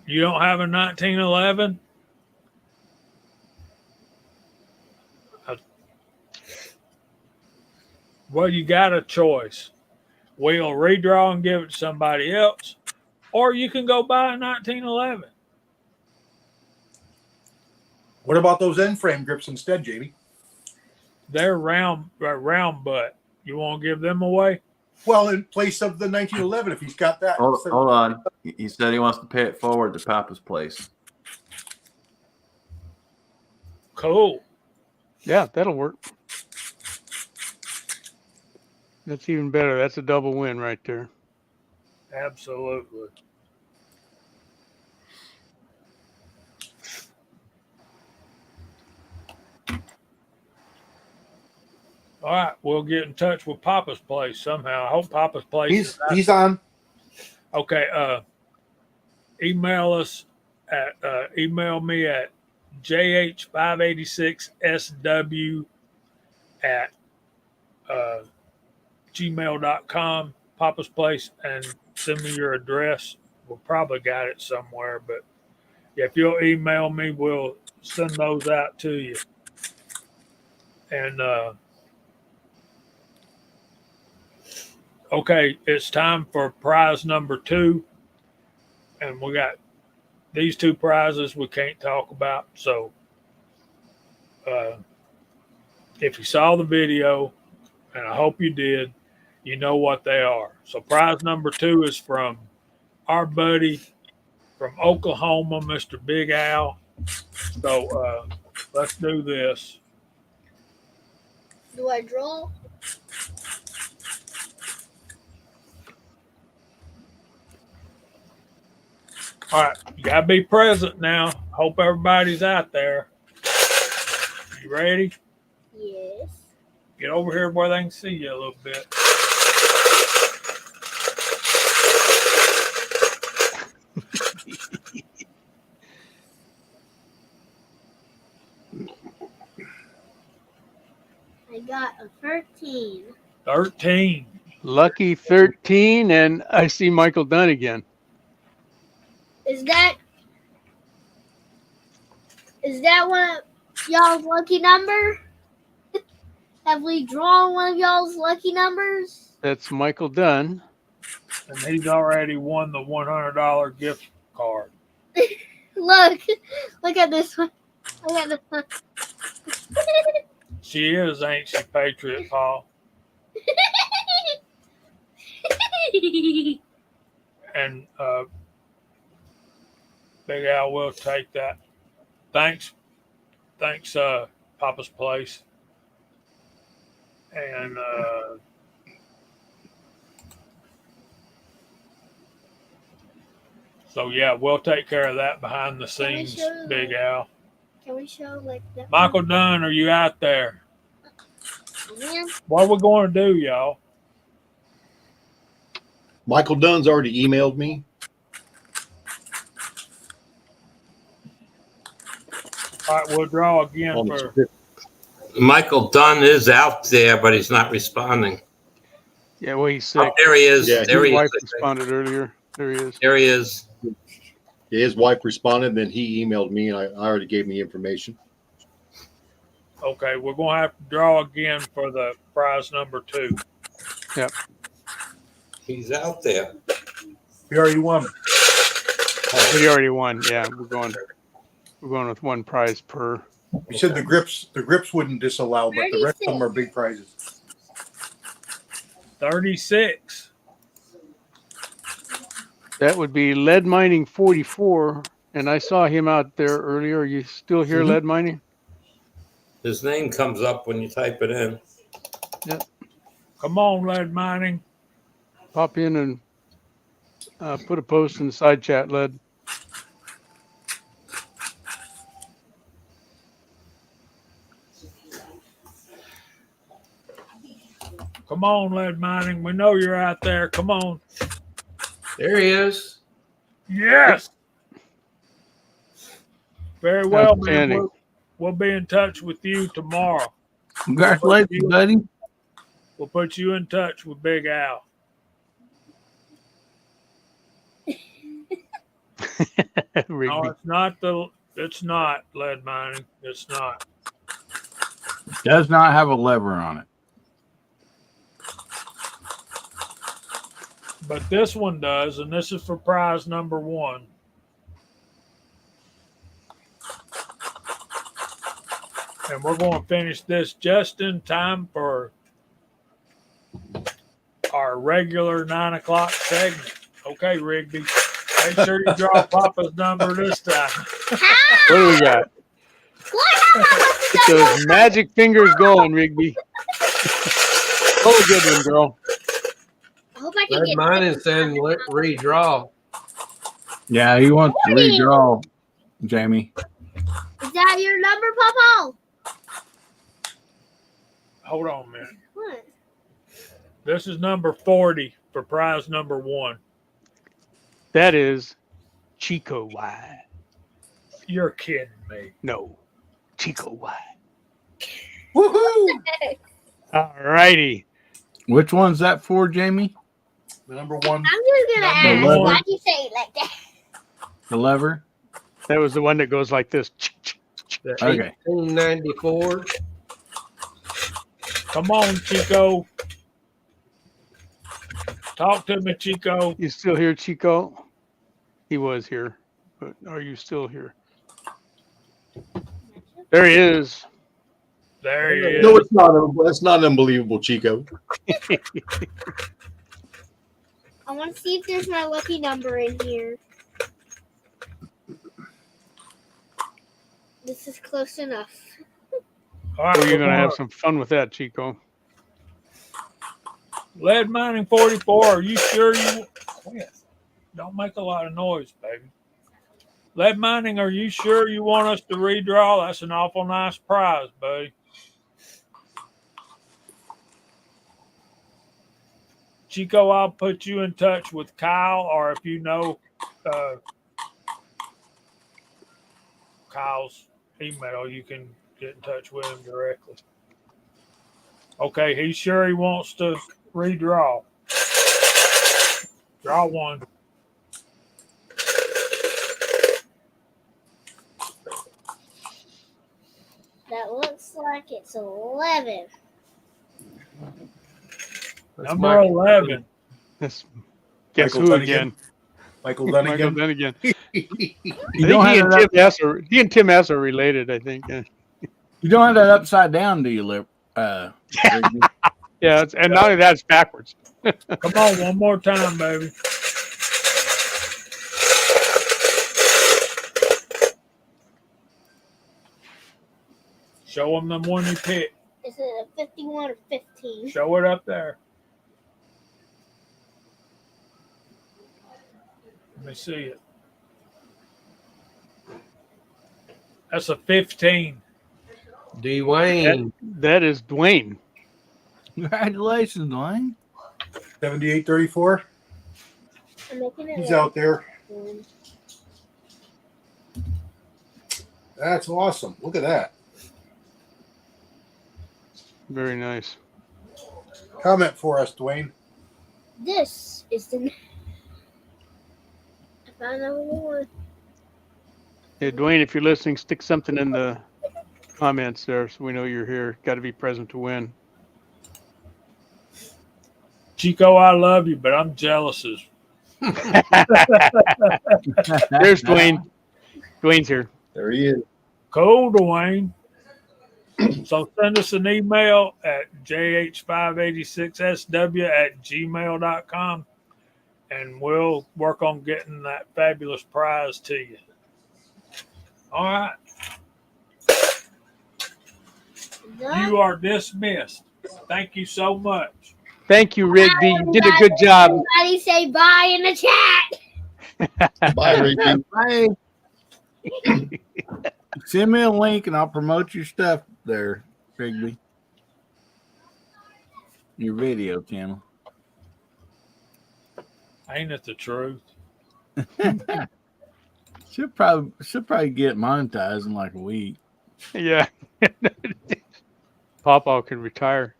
You don't have a 1911? Well, you got a choice. We'll redraw and give it to somebody else, or you can go buy a 1911. What about those end frame grips instead, Jamie? They're round butt. You want to give them away? Well, in place of the 1911, if he's got that. Hold on. He said he wants to pay it forward to Papa's place. Cool. Yeah, that'll work. That's even better. That's a double win right there. Absolutely. All right, we'll get in touch with Papa's place somehow. I hope Papa's place. He's on. Okay. Email us at email me at jh586sw at gmail.com, Papa's place, and send me your address. We'll probably got it somewhere, but if you'll email me, we'll send those out to you. And okay, it's time for prize number 2, and we got these 2 prizes we can't talk about. So if you saw the video, and I hope you did, you know what they are. So prize number 2 is from our buddy from Oklahoma, Mr. Big Al. So let's do this. Do I draw? All right, you gotta be present now. Hope everybody's out there. You ready? Yes. Get over here where they can see you a little bit. I got a 13. 13. Lucky 13, and I see Michael Dunn again. Is that one of y'all's lucky number? Have we drawn one of y'all's lucky numbers? That's Michael Dunn. And he's already won the $100 gift card. Look at this one. Look at this one. She is, ain't she, Patriot Paul? And Big Al will take that. Thanks, Papa's Place. And so yeah, we'll take care of that behind the scenes, Big Al. Can we show like that? Michael Dunn, are you out there? Yeah. What are we going to do, y'all? Michael Dunn's already emailed me. All right, we'll draw again on for. the Michael Dunn is out there, but he's not responding. Yeah, well, he's Oh, sick. there he is. Yeah, there His he wife is. responded earlier. There he is. There he is. His wife responded, then he emailed me, and I already gave him the information. Okay, we're going to have to draw again for the prize number 2. Yep. He's out there. He already won. He already won. Yeah, we're going with one prize per. You said the grips wouldn't disallow, but the rest of them are big prizes. 36. That would be lead mining 44, and I saw him out there earlier. Are you still here, lead mining? His name comes up when you type it in. Come on, Lead Mining. Pop in and put a post in the side chat, lead. Come on, Lead Mining. We know you're out there. Come on. There he is. Yes. Very well, man. Outstanding. We'll be in touch with you tomorrow. Congratulations, buddy. We'll put you in touch with Big Al. No, it's not Lead Mining. It's not. Does not have a lever on it. But this one does, and this is for prize number 1. And we're going to finish this just in time for our regular 9 o'clock segment. Okay, Rigby. Make sure you draw Papa's number this time. What do we got? Get those magic fingers going, Rigby. Oh, good one, girl. I hope I can Red get mine is saying redraw. Yeah, he wants to 40. redraw, Jamie. Is that your number, Papa? Hold on a minute. What? This is number 40 for prize number 1. That is Chico Y. You're kidding me. No, Chico Y. Woohoo! All righty. Which one's that for, Jamie? The number one. I'm just gonna Number ask. one. Why'd you say it like that? The lever? That was the one that goes like this. The Okay. 1894. Come on, Chico. Talk to me, Chico. You still here, Chico? He was here, but are you still here? There he is. There he is. No, it's not. It's not unbelievable, Chico. I want to see if there's my lucky number in here. This is close enough. All right, Well, you're going to have Lamar. some fun with that, Chico. Lead mining 44. Are you sure you quit? Don't make a lot of noise, baby. Lead mining, are you sure you want us to redraw? That's an awful nice prize, buddy. Chico, I'll put you in touch with Kyle, or if you know Kyle's email, you can get in touch with him directly. Okay, he's sure he wants to redraw. Draw one. That looks like it's 11. That's Number Michael. 11. Guess Michael who Dunnigan. again? Michael Michael Dunnigan. Dunnigan. You I don't, think have that, he and Tim S are related, I think. you don't have that upside down, do you, Rigby? Yeah, and not only that, it's backwards. Come on, one more time, baby. Show them the one you picked. Is it a 51 or 15? Show it up there. Let me see it. That's a 15. Dwayne. That is Dwayne. Congratulations, Dwayne. 7834. I'm making it He's out there. one. That's awesome. Look at that. Very nice. Comment for us, Dwayne. This is the. I found number one. Hey, Dwayne, if you're listening, stick something in the comments there so we know you're here. Got to be present to win. Chico, I love you, but I'm jealous as There's Dwayne. Dwayne's here. There he is. cool, Dwayne. So send us an email at jh586sw@gmail.com and we'll work on getting that fabulous prize to you. All right. You are dismissed. Thank you so much. Thank you, Rigby. You did a good job. Everybody say bye in the chat. Bye, Rigby. Bye. Send me a link and I'll promote your stuff there, Rigby. Your video channel. Ain't it the truth? She'll probably get monetized in like a week. Yeah. Pawpaw can retire.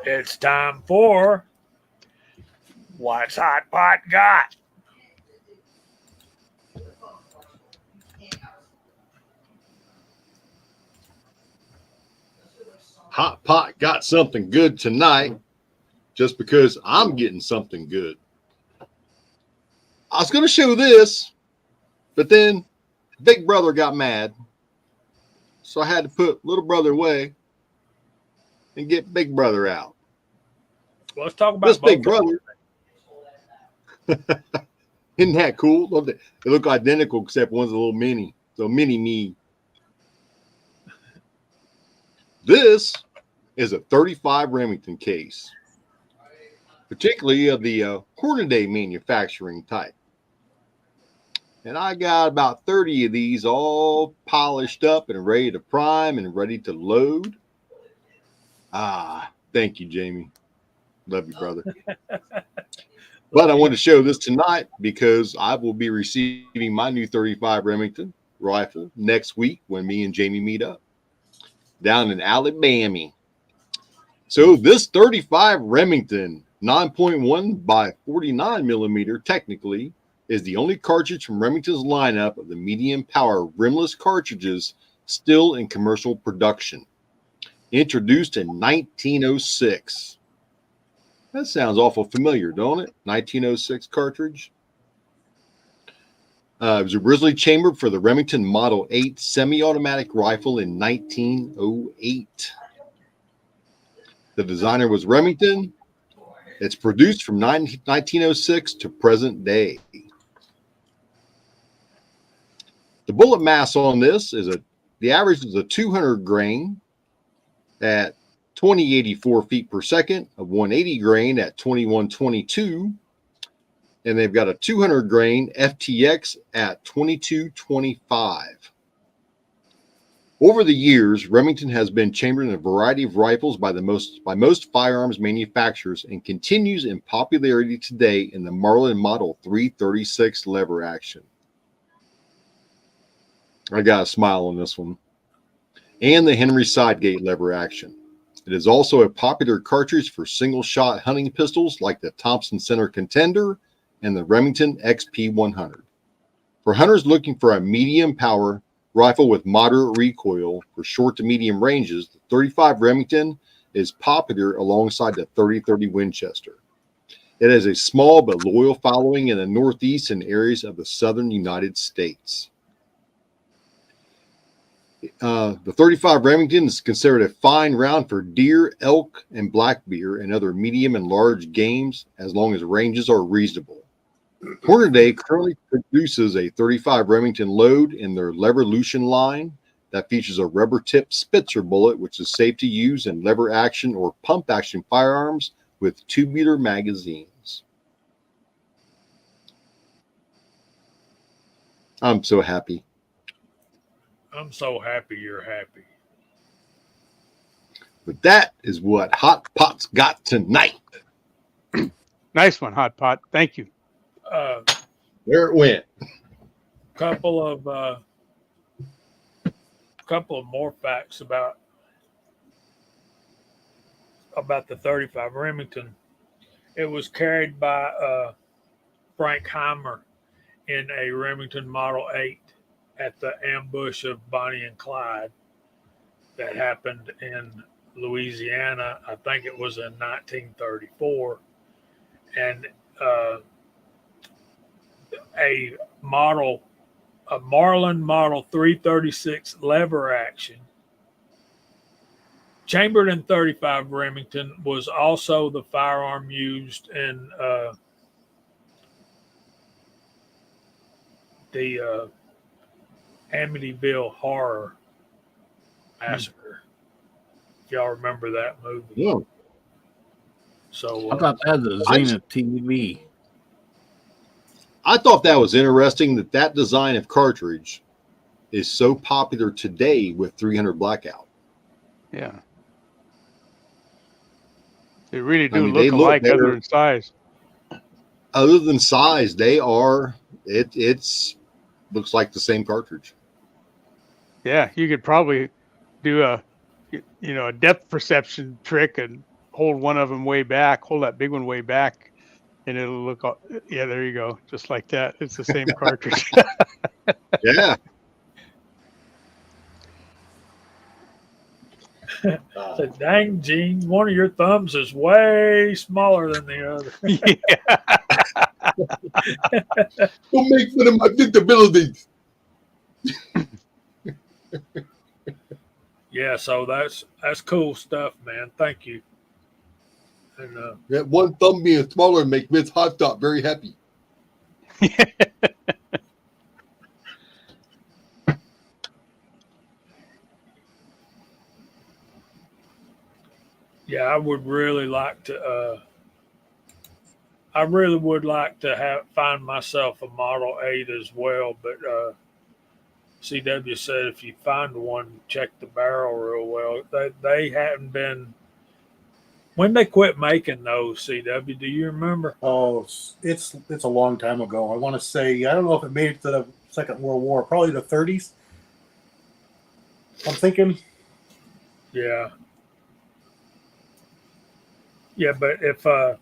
It's time for What's Hot Pot Got? Hot Pot got something good tonight just because I'm getting something good. I was going to show this, but then Big Brother got mad. so I had to put little brother away and get big brother out. Well, let's talk about This big both of brother, isn't that cool? Don't they look identical except one's a little mini. So mini me. This is a 35 Remington case, particularly of the Hornaday manufacturing type. And I got about 30 of these all polished up and ready to prime and ready to load. Ah, thank you, Jamie. Love you, brother. But I want to show this tonight because I will be receiving my new 35 Remington rifle next week when me and Jamie meet up down in Alabama. So this 35 Remington 9.1 by 49 millimeter technically is the only cartridge from Remington's lineup of the medium power rimless cartridges still in commercial production. Introduced in 1906. That sounds awful familiar, don't it? 1906 cartridge. It was originally chambered for the Remington Model 8 semi-automatic rifle in 1908. The designer was Remington. It's produced from 1906 to present day. The bullet mass on this is the average is a 200 grain at 2084 feet per second, a 180 grain at 2122, and they've got a 200 grain FTX at 2225. Over the years, Remington has been chambered in a variety of rifles by most firearms manufacturers and continues in popularity today in the Marlin Model 336 lever action. I got a smile on this one. And the Henry Sidegate lever action. It is also a popular cartridge for single-shot hunting pistols like the Thompson Center Contender and the Remington XP100. For hunters looking for a medium power rifle with moderate recoil for short to medium ranges, the 35 Remington is popular alongside the 30-30 Winchester. It has a small but loyal following in the Northeast and areas of the southern United States. The 35 Remington is considered a fine round for deer, elk, and black bear and other medium and large games as long as ranges are reasonable. Hornaday currently produces a 35 Remington load in their Leverlution line that features a rubber-tipped Spitzer bullet, which is safe to use in lever action or pump action firearms with tubular magazines. I'm so happy. I'm so happy you're happy. But that is what Hot Pot's got tonight. Nice one, Hot Pot. Thank you. There it went. Couple of more facts about the 35 Remington. It was carried by Frank Heimer in a Remington Model 8 at the ambush of Bonnie and Clyde that happened in Louisiana. I think it was in 1934. And a Marlin Model 336 lever action chambered in 35 Remington was also the firearm used in the Amityville Horror Massacre. If y'all remember that movie. Yeah. So I thought that was a Zenith TV. I thought that was interesting that design of cartridge is so popular today with 300 Blackout. Yeah. They really do I mean, look alike other than size. Other than size, they are, it's looks like the same cartridge. Yeah, you could probably do a depth perception trick and hold one of them way back, hold that big one way back, and it'll look, yeah, there you go. Just like that. It's the same cartridge. Yeah. So, dang, Gene, one of your thumbs is way smaller than the other. Don't make fun of my disabilities. Yeah, so that's cool stuff, man. Thank you. And That one thumb being smaller make Vince Hot Top very happy. yeah, I would really like to. I really would like to find myself a Model 8 as well, but CW said if you find one, check the barrel real well. They hadn't been. When they quit making those, CW, do you remember? Oh, it's a long time ago. I want to say I don't know if it made it to the Second World War, probably the 30s. I'm thinking. Yeah. Yeah, but if I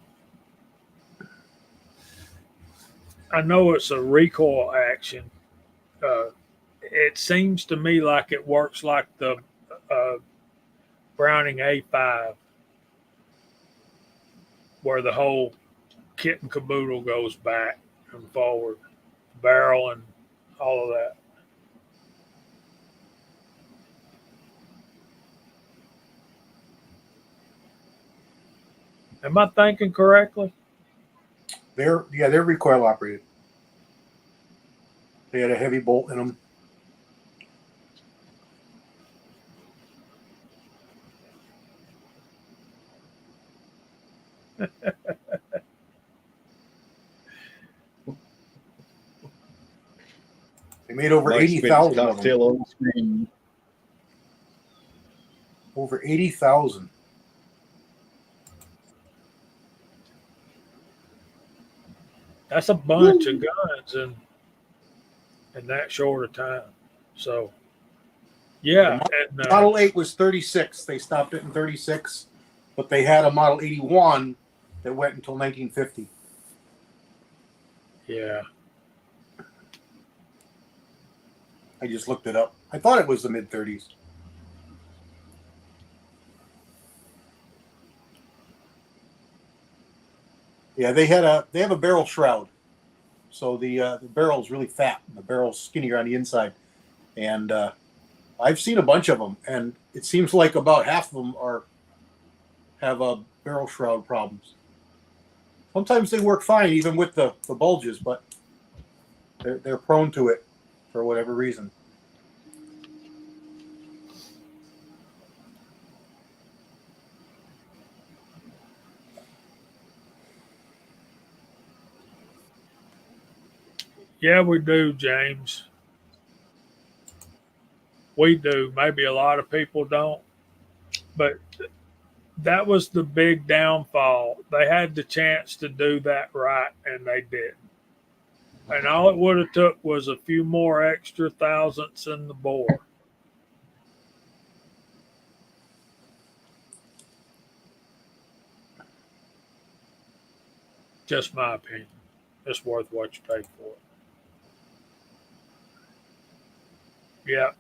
know it's a recoil action, it seems to me like it works like the uh, Browning A5, where the whole kit and caboodle goes back and forward, barrel and all of that. Am I thinking correctly? They're recoil operated. They had a heavy bolt in them. They made over Mike 80,000 of them. cocktail on the screen. Over 80,000. That's a bunch of guns in that short a time. So, yeah. And, Model 8 was 36. They stopped it in 36, but they had a Model 81 that went until 1950. Yeah. I just looked it up. I thought it was the mid 30s. Yeah, they have a barrel shroud, so the barrel's really fat and the barrel's skinnier on the inside. And I've seen a bunch of them, and it seems like about half of them have barrel shroud problems. Sometimes they work fine even with the bulges, but they're prone to it for whatever reason. Yeah, we do, James. We do. Maybe a lot of people don't. But that was the big downfall. They had the chance to do that right, and they didn't. And all it would have took was a few more extra thousandths in the bore. Just my opinion. It's worth what you pay for it. Yeah.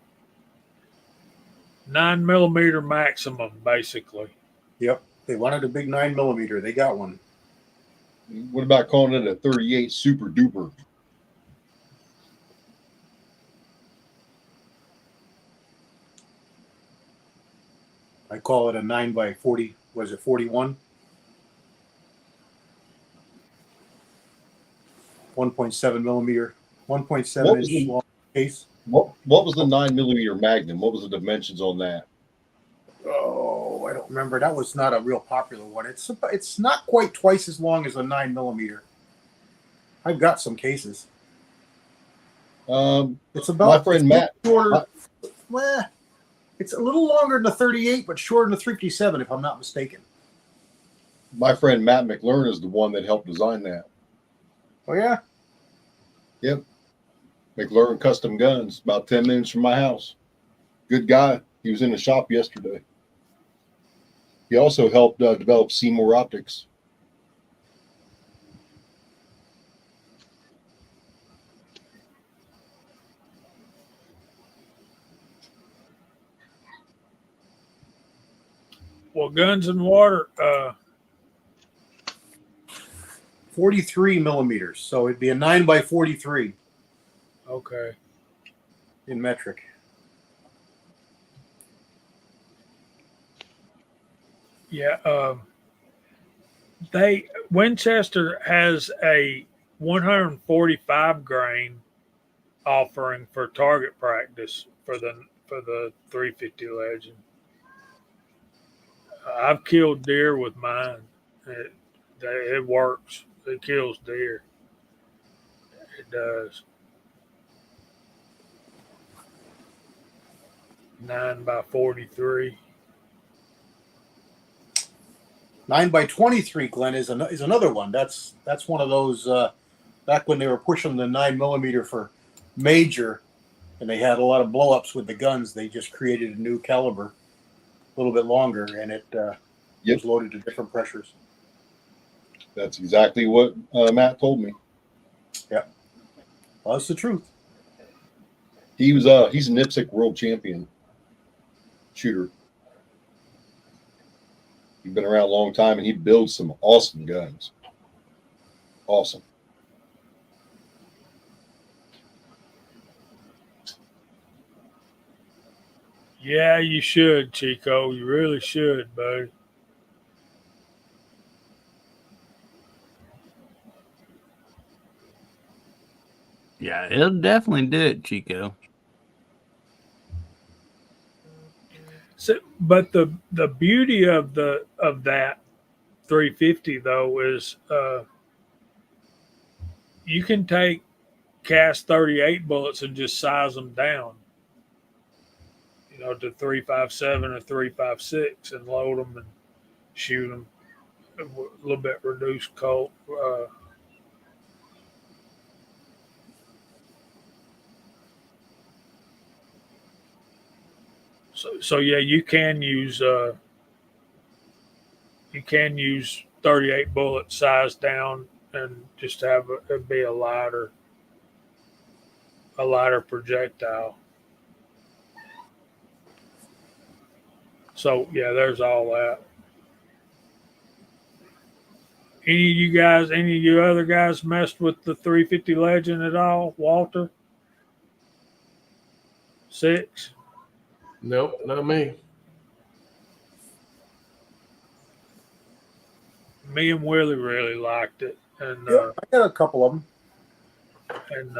9mm maximum, basically. Yep. They wanted a big 9mm. They got one. What about calling it a 38 Super Duper? I call it a 9x40. Was it 41? 1.7mm. 1.7 inch long case. What was the 9mm Magnum? What was the dimensions on that? Oh, I don't remember. That was not a real popular one. It's not quite twice as long as a 9mm. I've got some cases. It's about my friend Matt. Shorter. Well, it's a little longer than the 38, but shorter than the 357, if I'm not mistaken. My friend Matt McLaren is the one that helped design that. Oh yeah. Yep. McLaren Custom Guns, about 10 minutes from my house. Good guy. He was in the shop yesterday. He also helped develop Seymour Optics. Well, Guns and Water, 43mm. So it'd be a 9x43 okay. in metric. Yeah. Winchester has a 145 grain offering for target practice for the 350 Legend. I've killed deer with mine. It works. It kills deer. It does. 9x43. 9x23, Glenn, is another one. That's one of those back when they were pushing the 9mm for major, and they had a lot of blowups with the guns. They just created a new caliber, a little bit longer, and it was loaded to different pressures. That's exactly what Matt told me. Yeah, well, that's the truth. He's a NIPSC world champion shooter. He's been around a long time, and he builds some awesome guns. Awesome. Yeah, you should, Chico. You really should, buddy. Yeah, it'll definitely do it, Chico. So, but the beauty of that 350 though is you can take cast 38 bullets and just size them down, to 357 or 356 and load them and shoot them a little bit reduced colt. So yeah, you can use 38 bullets sized down and just have it be a lighter projectile. So yeah, there's all that. Any of you other guys messed with the 350 Legend at all? Walter? 6? Nope, not me. Me and Willie really liked it, and I got a couple of them. And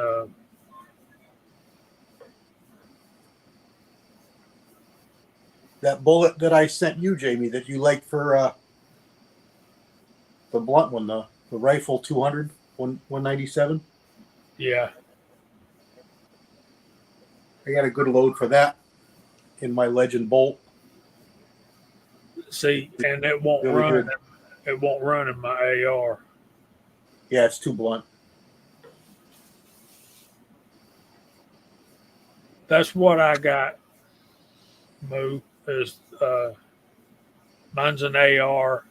that bullet that I sent you, Jamie, that you liked for the blunt one, the rifle 200, 197. yeah, I got a good load for that in my Legend bolt. see, and it won't Really run. good. It won't run in my AR. Yeah, it's too blunt. That's what I got. Moo is mine's an AR,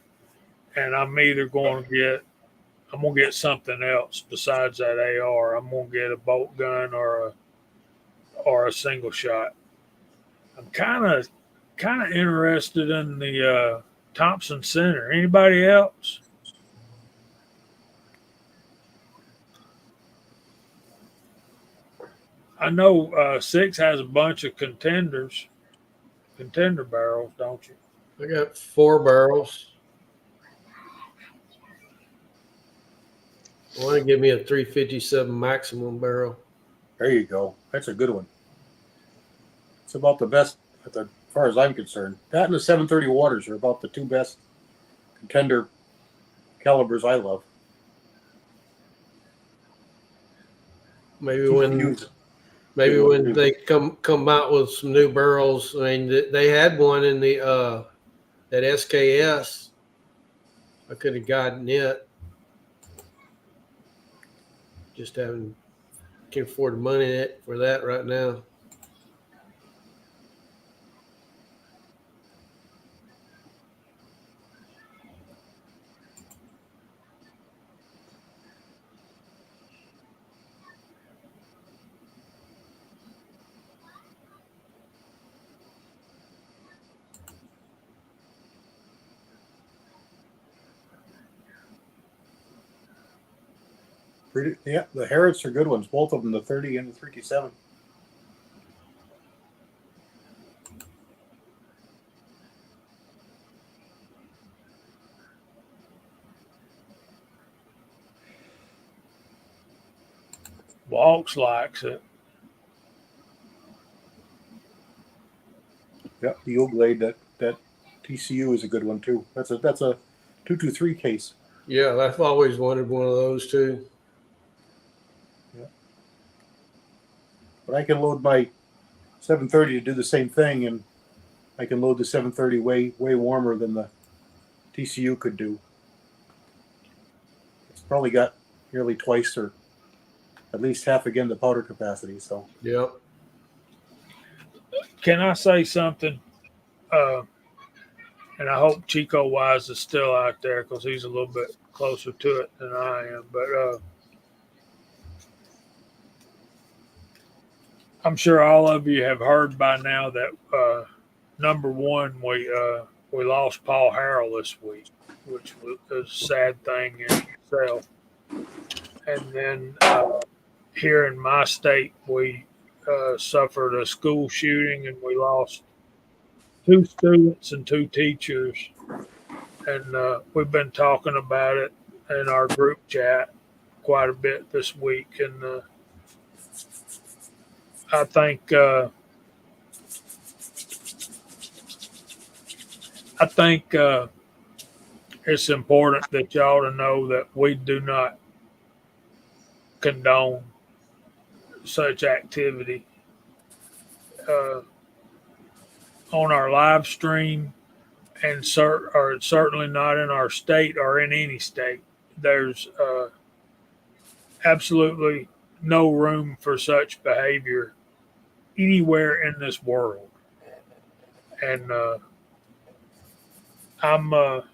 and I'm either going to get something else besides that AR. I'm gonna get a bolt gun or a single shot. I'm kind of interested in the Thompson Center. Anybody else? I know 6 has a bunch of contender barrels, don't you? I got 4 barrels. I want to give me a 357 maximum barrel. There you go. That's a good one. It's about the best, as far as I'm concerned. That and the 730 Waters are about the two best contender calibers I love. Maybe when they come out with some new barrels. I mean, they had one in the that SKS. I could have gotten it. Just can't afford the money for that right now. Yeah, the Harrods are good ones, both of them, the 30 and the 357. Walks likes it. Yeah, the Oglade, that TCU is a good one too. That's a 223 case. Yeah, I've always wanted one of those too. Yeah. But I can load my 730 to do the same thing, and I can load the 730 way warmer than the TCU could do. It's probably got nearly twice or at least half again the powder capacity. So Yep. Can I say something? And I hope Chico Wise is still out there because he's a little bit closer to it than I am. But I'm sure all of you have heard by now that number one, we lost Paul Harrell this week, which was a sad thing in itself. And then here in my state, we suffered a school shooting and we lost 2 students and 2 teachers. And we've been talking about it in our group chat quite a bit this week. And I think it's important that y'all to know that we do not condone such activity on our live stream, and certainly not in our state or in any state. There's absolutely no room for such behavior anywhere in this world. And I'm, that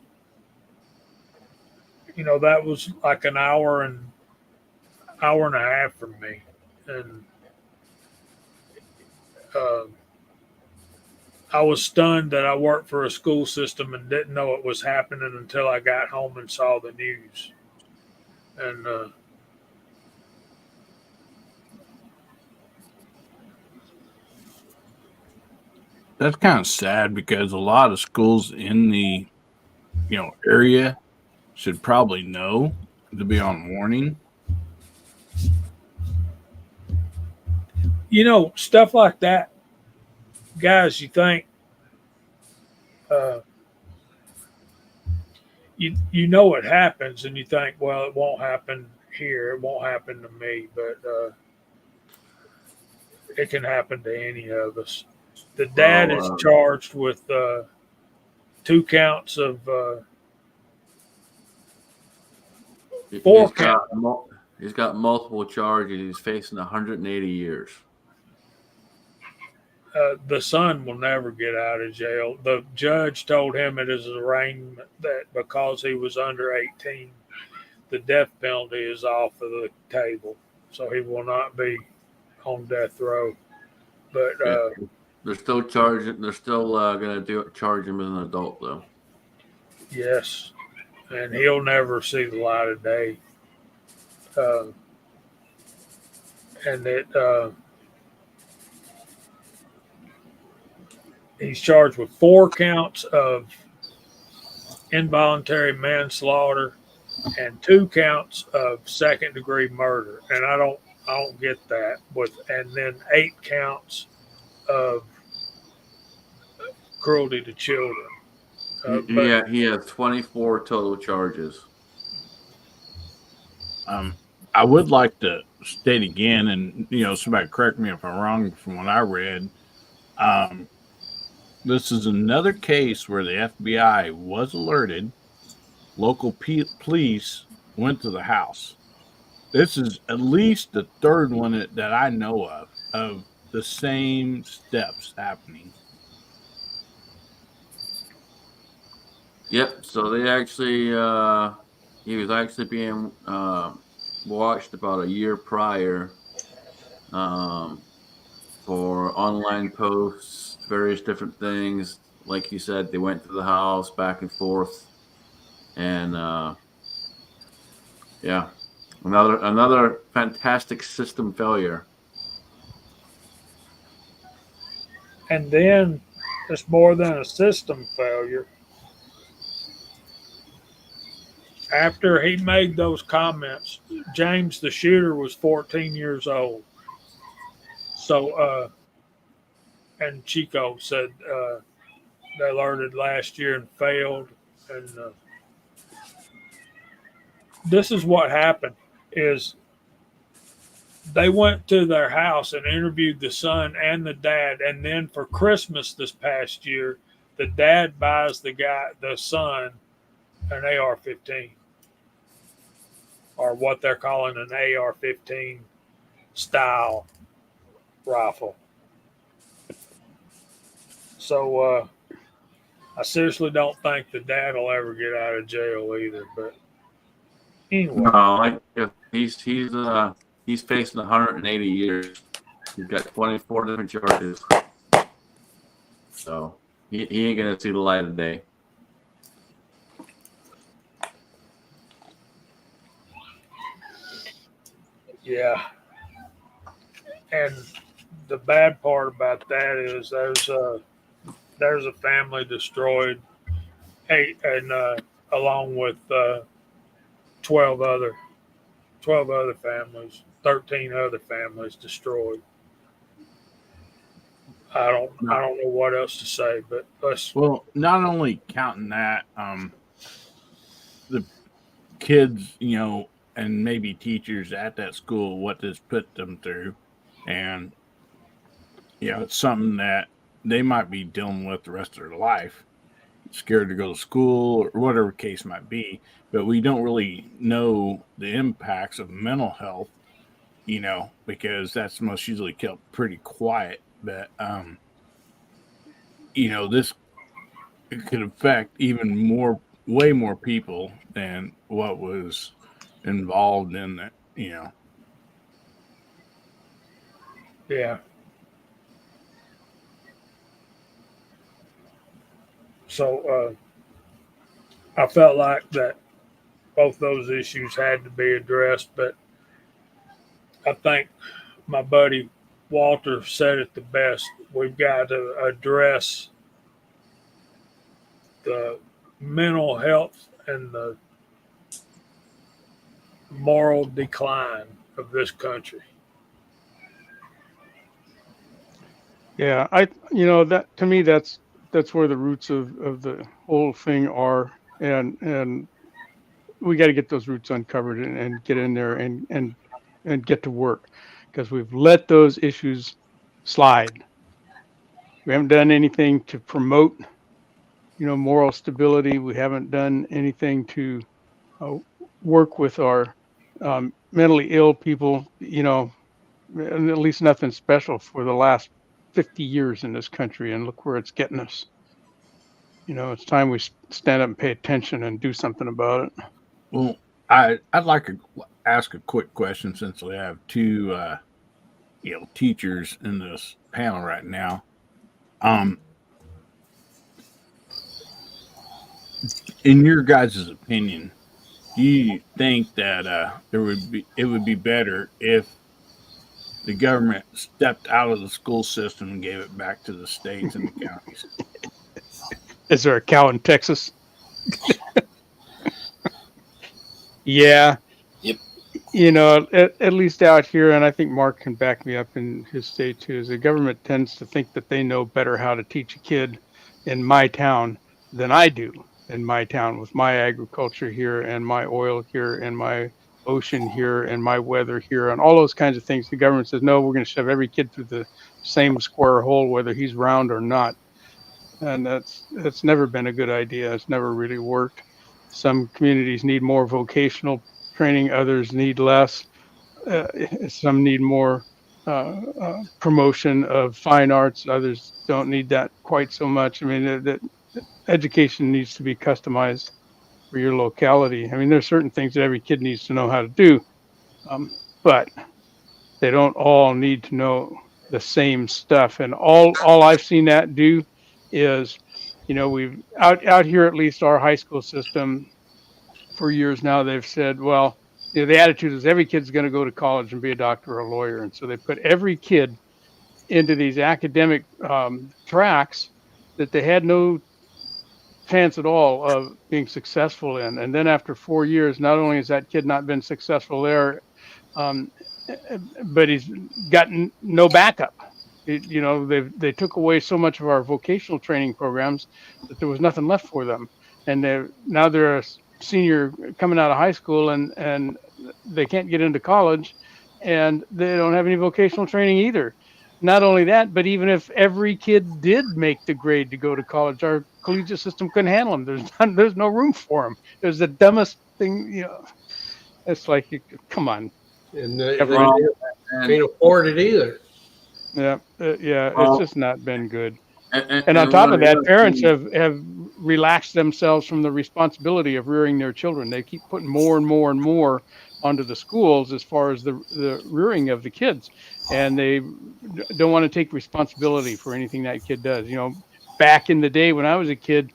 was like an hour and a half for me. And I was stunned that I worked for a school system and didn't know it was happening until I got home and saw the news. And That's kind of sad because a lot of schools in the area should probably know to be on warning. Stuff like that, guys, you think you know it happens and you think, well, it won't happen here, it won't happen to me, but it can happen to any of us. The dad is charged with 2 counts of 4 counts. He's got multiple charges. He's facing 180 years. The son will never get out of jail. The judge told him it is an arraignment that because he was under 18, the death penalty is off of the table, so he will not be on death row. But they're still charging. They're still going to charge him as an adult, though. Yes, and he'll never see the light of day. And he's charged with 4 counts of involuntary manslaughter and 2 counts of second-degree murder. And I don't get that. And then 8 counts of cruelty to children. He has 24 total charges. I would like to state again, and somebody correct me if I'm wrong from what I read. This is another case where the FBI was alerted. Local police went to the house. This is at least the 3rd one that I know of the same steps happening. Yep. So they actually, he was actually being watched about a year prior for online posts, various different things. Like you said, they went to the house back and forth, and another fantastic system failure. And then it's more than a system failure. After he made those comments, James, the shooter, was 14 years old. So, and Chico said they learned it last year and failed. And this is what happened: is they went to their house and interviewed the son and the dad, and then for Christmas this past year, the dad buys the son, an AR-15, or what they're calling an AR-15 style rifle. So I seriously don't think the dad will ever get out of jail either. But anyway, No, he's facing 180 years. He's got 24 different charges, so he ain't gonna see the light of day. yeah. And the bad part about that is there's a family destroyed, and along with 12 other 12 other families, 13 other families destroyed. I don't know what else to say, but let's. Well, not only counting that, the kids, and maybe teachers at that school, what this put them through, and it's something that they might be dealing with the rest of their life, scared to go to school or whatever case might be. But we don't really know the impacts of mental health, because that's most usually kept pretty quiet. But this could affect even way more people than what was involved in it. Yeah. So I felt like that both those issues had to be addressed, but I think my buddy Walter said it the best. We've got to address the mental health and the moral decline of this country. Yeah, that to me that's where the roots of the whole thing are, and we got to get those roots uncovered and get in there and get to work, because we've let those issues slide. We haven't done anything to promote moral stability. We haven't done anything to work with our mentally ill people, and at least nothing special for the last 50 years in this country, and look where it's getting us. It's time we stand up and pay attention and do something about it. Well, I'd like to ask a quick question, since we have two teachers in this panel right now. In your guys' opinion, do you think that it would be better if the government stepped out of the school system and gave it back to the states and the counties? Is there a cow in Texas? Yeah. Yep. At least out here, and I think Mark can back me up in his state too, is the government tends to think that they know better how to teach a kid in my town than I do in my town, with my agriculture here and my oil here and my ocean here and my weather here and all those kinds of things. The government says, no, we're going to shove every kid through the same square hole, whether he's round or not. And that's never been a good idea. It's never really worked. Some communities need more vocational training, others need less. Some need more promotion of fine arts, others don't need that quite so much. I mean, the education needs to be customized for your locality. I mean, there's certain things that every kid needs to know how to do, but they don't all need to know the same stuff. And all I've seen that do is, we've out here, at least our high school system for years now, they've said, well, the attitude is every kid's going to go to college and be a doctor or a lawyer. And so they put every kid into these academic tracks that they had no chance at all of being successful in. And then after 4 years, not only has that kid not been successful there, um, but he's gotten no backup. They took away so much of our vocational training programs that there was nothing left for them, and they're a senior coming out of high school, and they can't get into college, and they don't have any vocational training either. Not only that, but even if every kid did make the grade to go to college, our collegiate system couldn't handle them. There's no room for them. It was the dumbest thing. It's like, come on. And they Government. can't afford it either. Yeah, it's Well, just not been good. and And on one top of of the that, other parents things- have relaxed themselves from the responsibility of rearing their children. They keep putting more and more and more onto the schools as far as the rearing of the kids, and they don't want to take responsibility for anything that kid does. Back in the day when I was a kid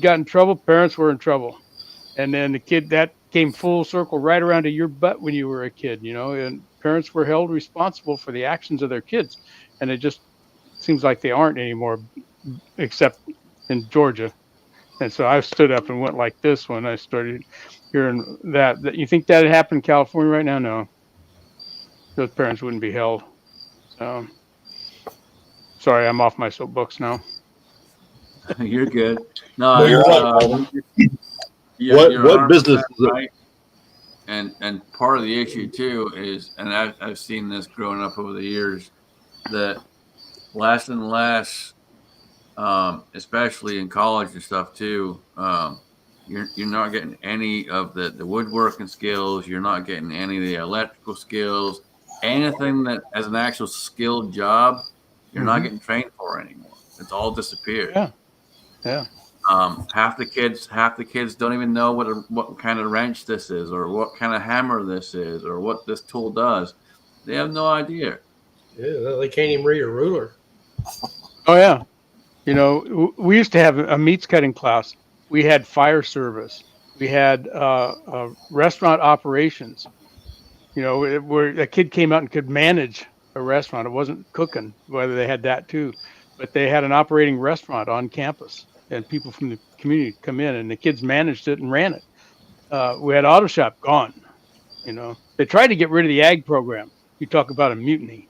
got in trouble, parents were in trouble, and then the kid that came full circle right around to your butt when you were a kid. And parents were held responsible for the actions of their kids, and it just seems like they aren't anymore, except in Georgia. And so I stood up and went like this when I started hearing that. You think that happened in California right now? No, those parents wouldn't be held. So sorry, I'm off my soapbox now. You're good. No, No, you're it's, not. you're What 100% business is it? right. And part of the issue too is, and I've seen this growing up over the years, that less and less, especially in college and stuff too, you're not getting any of the woodworking skills. You're not getting any of the electrical skills. Anything that as an actual skilled job, you're not getting trained for anymore. It's all disappeared. Yeah. Half the kids don't even know what kind of wrench this is, or what kind of hammer this is, or what this tool does. They have no idea. Yeah, they can't even read a ruler. Oh yeah. We used to have a meats cutting class. We had fire service. We had restaurant operations. Where a kid came out and could manage a restaurant. It wasn't cooking, whether they had that too, but they had an operating restaurant on campus, and people from the community come in, and the kids managed it and ran it. We had auto shop gone. They tried to get rid of the ag program. You talk about a mutiny.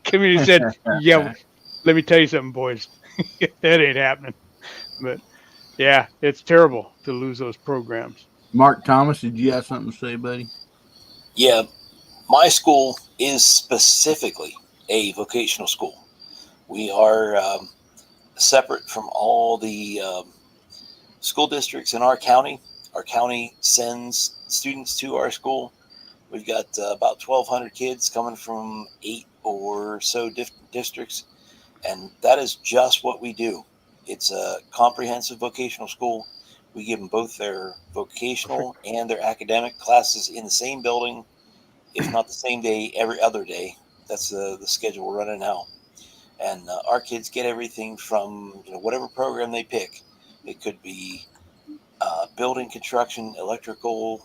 Community said, "Yeah, let me tell you something, boys. That ain't happening." But yeah, it's terrible to lose those programs. Mark Thomas, did you have something to say, buddy? Yeah, my school is specifically a vocational school. We are separate from all the school districts in our county. Our county sends students to our school. We've got about 1,200 kids coming from 8 or so districts, and that is just what we do. It's a comprehensive vocational school. We give them both their vocational and their academic classes in the same building, if not the same day, every other day. That's the schedule we're running now. And our kids get everything from whatever program they pick. It could be building construction, electrical,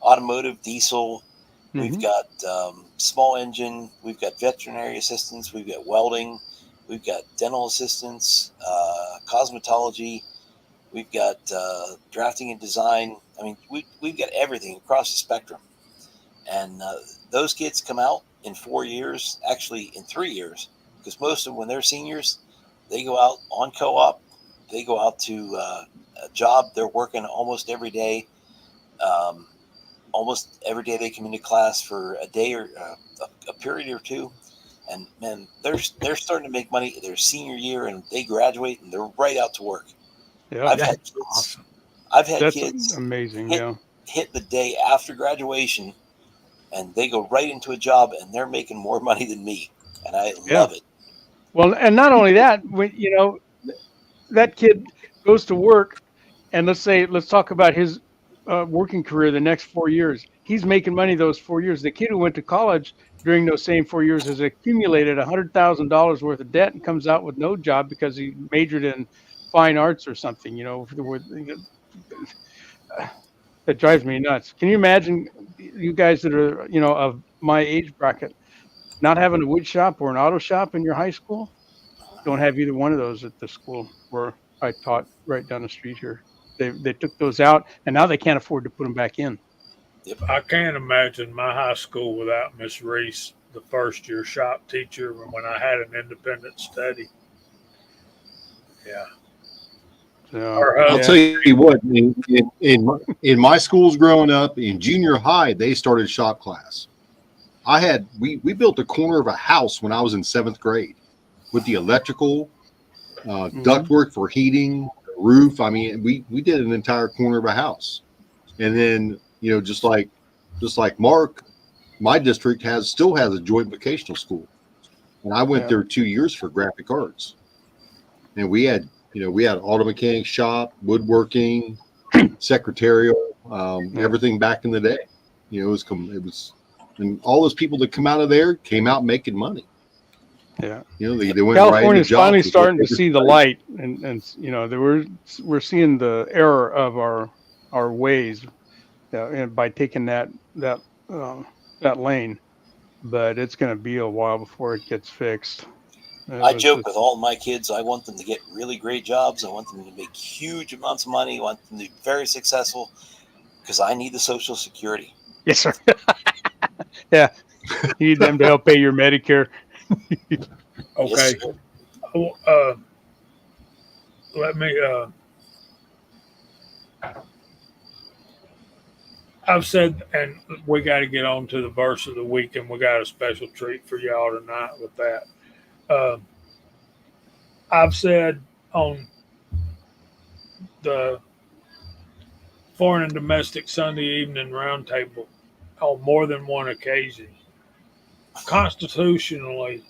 automotive, diesel. We've got small engine. We've got veterinary assistants. We've got welding. We've got dental assistants, cosmetology. We've got drafting and design. I mean, we've got everything across the spectrum. And those kids come out in 4 years, actually in 3 years, because most of them, when they're seniors, they go out on co-op. They go out to a job. They're working almost every day. Almost every day they come into class for a day or a period or two. And man, they're starting to make money their senior year, and they graduate and they're right out to work. Yeah, I've had kids. Awesome. I've had that's kids amazing. hit the day after graduation, and they go right into a job, and they're making more money than me, and I love it. Well, and not only that, when that kid goes to work, and let's talk about his working career the next 4 years. He's making money those 4 years. The kid who went to college during those same 4 years has accumulated $100,000 worth of debt and comes out with no job because he majored in fine arts or something. That drives me nuts. Can you imagine you guys that are of my age bracket not having a wood shop or an auto shop in your high school? don't have either one of those at the school where I taught right down the street here. They took those out, and now they can't afford to put them back in. I can't imagine my high school without Miss Reese, the first year shop teacher, when I had an independent study. Yeah. So, Her I'll husband, tell you what, in my schools growing up, in junior high, they started shop class. We built a corner of a house when I was in 7th grade with the electrical, ductwork for heating, roof. I mean, we did an entire corner of a house. And then, just like Mark, my district still has a joint vocational school. And I went there 2 years for graphic arts. And we had auto mechanic shop, woodworking, secretarial, everything back in the day. It was, and all those people that come out of there came out making money. Yeah. They went California's right finally into jobs starting to see the light, and we're seeing the error of our ways, and by taking that lane, but it's going to be a while before it gets fixed. I joke with all my kids. I want them to get really great jobs. I want them to make huge amounts of money. I want them to be very successful because I need the Social Security. Yes, sir. Yeah, you need them to help pay your Medicare. okay. Let me. I've said, and we got to get on to the verse of the week, and we got a special treat for y'all tonight with that. I've said on the Foreign and Domestic Sunday Evening Roundtable on more than one occasion, constitutionally,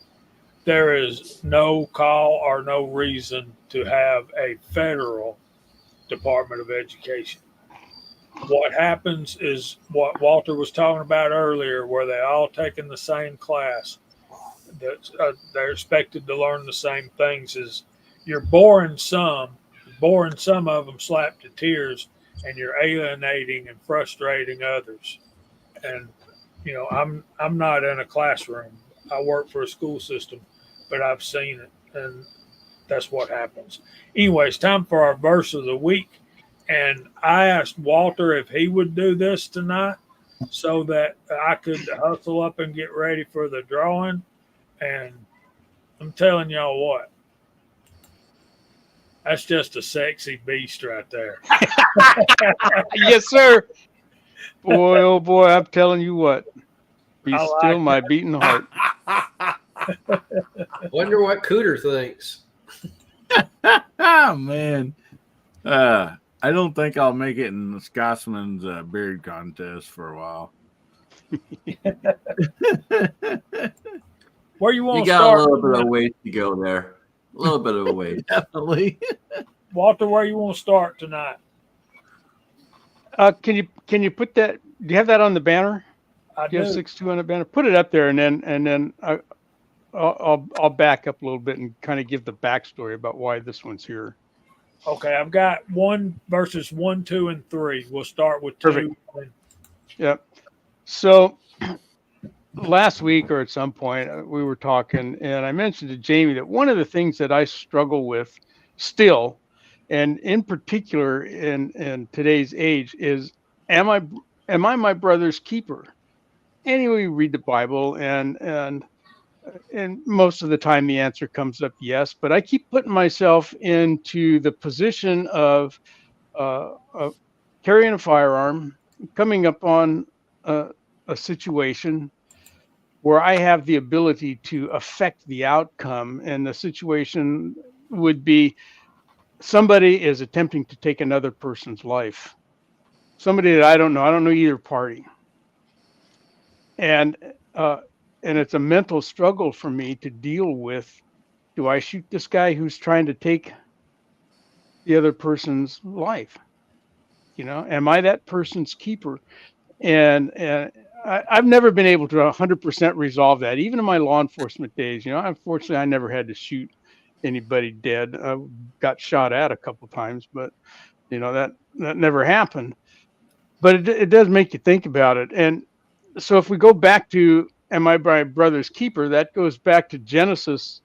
there is no call or no reason to have a federal Department of Education. What happens is what Walter was talking about earlier, where they all take in the same class. That they're expected to learn the same things. Is you're boring some of them slap to tears, and you're alienating and frustrating others. And I'm not in a classroom. I work for a school system, but I've seen it, and that's what happens. Anyway, it's time for our verse of the week. And I asked Walter if he would do this tonight so that I could hustle up and get ready for the drawing. And I'm telling y'all what, that's just a sexy beast right there. Yes, sir. Boy, oh boy, I'm telling you what. Be still my beating heart. Wonder what Cooter thinks. Oh, man. I don't think I'll make it in the Scotsman's beard contest for a while. Where you want You to got start? a little bit of ways to go there. A little bit of a ways. Definitely. Walter, where you want to start tonight? Can you put that? Do you have that on the banner? I Do you have do. 6.2 on the banner? Put it up there, and then I'll back up a little bit and kind of give the backstory about why this one's here. Okay, I've got verses 1, 2, and 3. We'll start with 2. Perfect. Yep. So last week or at some point we were talking, and I mentioned to Jamie that one of the things that I struggle with still, and in particular in today's age, is am I my brother's keeper? Anyway, we read the Bible, and most of the time the answer comes up yes, but I keep putting myself into the position of carrying a firearm, coming up on a situation where I have the ability to affect the outcome, and the situation would be somebody is attempting to take another person's life, somebody that I don't know either party, and it's a mental struggle for me to deal with. Do I shoot this guy who's trying to take the other person's life? Am I that person's keeper? And I've never been able to 100% resolve that, even in my law enforcement days. Unfortunately, I never had to shoot anybody dead. I got shot at a couple times, but that never happened. But it does make you think about it. And so if we go back to am I my brother's keeper, that goes back to Genesis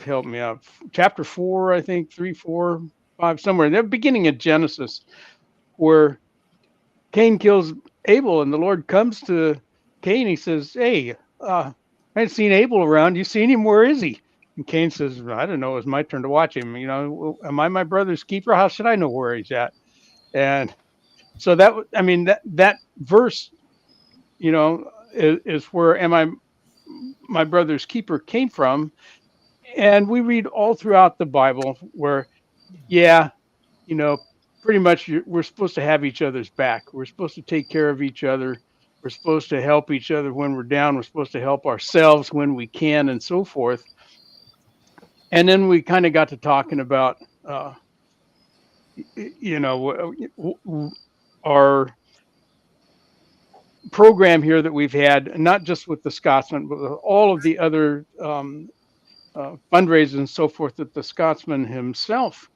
help me out. Chapter 4, I think, 3, 4, 5, somewhere in the beginning of Genesis, where Cain kills Abel, and the Lord comes to Cain. He says, "Hey, I haven't seen Abel around. You seen him? Where is he?" And Cain says, "I don't know. It was my turn to watch him. Am I my brother's keeper? How should I know where he's at?" And so that verse, is where "Am I my brother's keeper" came from. And we read all throughout the Bible where, yeah, you know, pretty much we're supposed to have each other's back. We're supposed to take care of each other. We're supposed to help each other when we're down. We're supposed to help ourselves when we can, and so forth. And then we kind of got to talking about, our program here that we've had, not just with the Scotsman, but with all of the other fundraisers and so forth that the Scotsman himself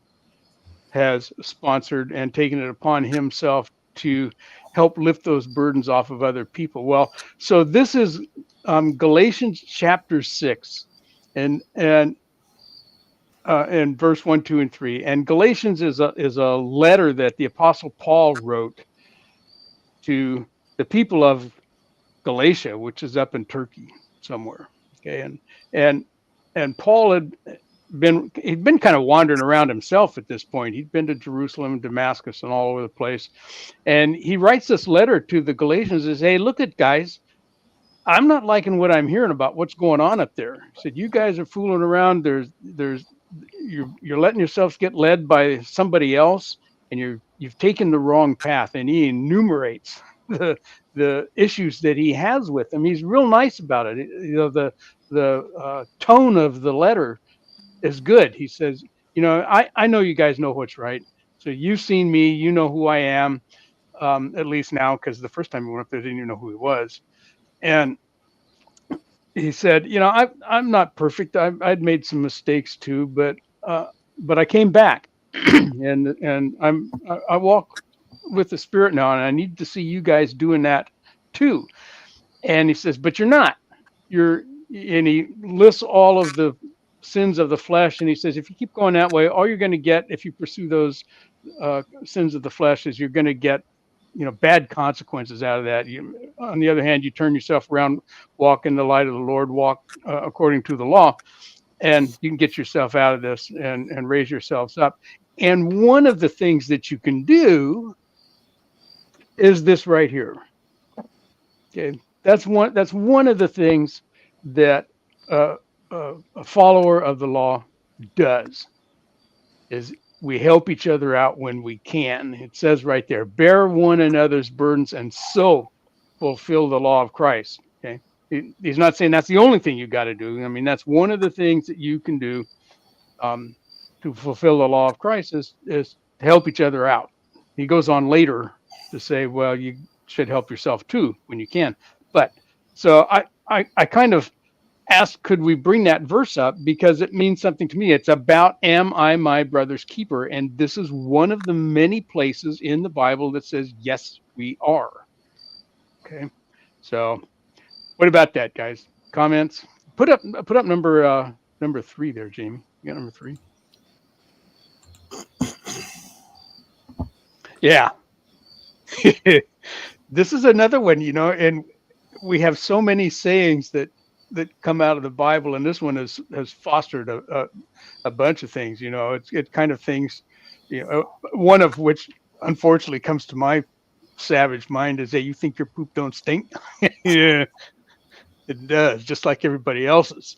has sponsored and taken it upon himself to help lift those burdens off of other people. Well, so this is Galatians chapter 6 and verse 1, 2, and 3. And Galatians is a letter that the Apostle Paul wrote to the people of Galatia, which is up in Turkey somewhere. Okay, and Paul he'd been kind of wandering around himself at this point. He'd been to Jerusalem, Damascus, and all over the place. And he writes this letter to the Galatians and says, "Hey, look at guys, I'm not liking what I'm hearing about what's going on up there." He said, "You guys are fooling around. You're letting yourselves get led by somebody else, and you've taken the wrong path." And he enumerates the issues that he has with them. He's real nice about it. The tone of the letter is good. He says, I know you guys know what's right. So you've seen me, you know who I am, at least now, because the first time we went up there, they didn't even know who he was. And he said, I'm not perfect. I'd made some mistakes too, but I came back, and I walk with the Spirit now, and I need to see you guys doing that too. And he says, but you're not. And he lists all of the sins of the flesh, and he says, if you keep going that way, all you're going to get, if you pursue those sins of the flesh, is you're going to get bad consequences out of that. On the other hand, you turn yourself around, walk in the light of the Lord, walk according to the law, and you can get yourself out of this and raise yourselves up. And one of the things that you can do is this right here. Okay, that's one of the things that a follower of the law does, is we help each other out when we can. It says right there, bear one another's burdens and so fulfill the law of Christ. Okay, he's not saying that's the only thing you got to do. I mean, that's one of the things that you can do to fulfill the law of Christ is to help each other out. He goes on later to say, well, you should help yourself too when you can. But so I kind of asked, could we bring that verse up, because it means something to me. It's about, am I my brother's keeper? And this is one of the many places in the Bible that says, yes, we are. Okay, so what about that, guys? Comments? Put up number 3 there, Jamie. You got number 3? Yeah. This is another one, and we have so many sayings that come out of the Bible, and this one has fostered a bunch of things. It kind of things, one of which unfortunately comes to my savage mind is that you think your poop don't stink. Yeah, it does, just like everybody else's.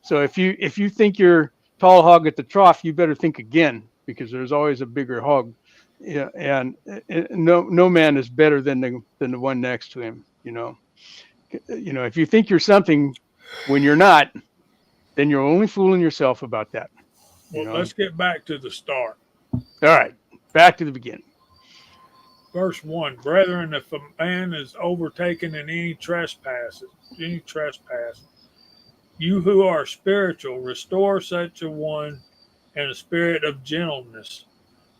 So if you think you're tall hog at the trough, you better think again, because there's always a bigger hog. Yeah, and no man is better than the one next to him. If you think you're something when you're not, then you're only fooling yourself about that. Well, let's get back to the start. All right, back to the beginning. Verse 1, brethren, if a man is overtaken in any trespass, you who are spiritual, restore such a one in a spirit of gentleness,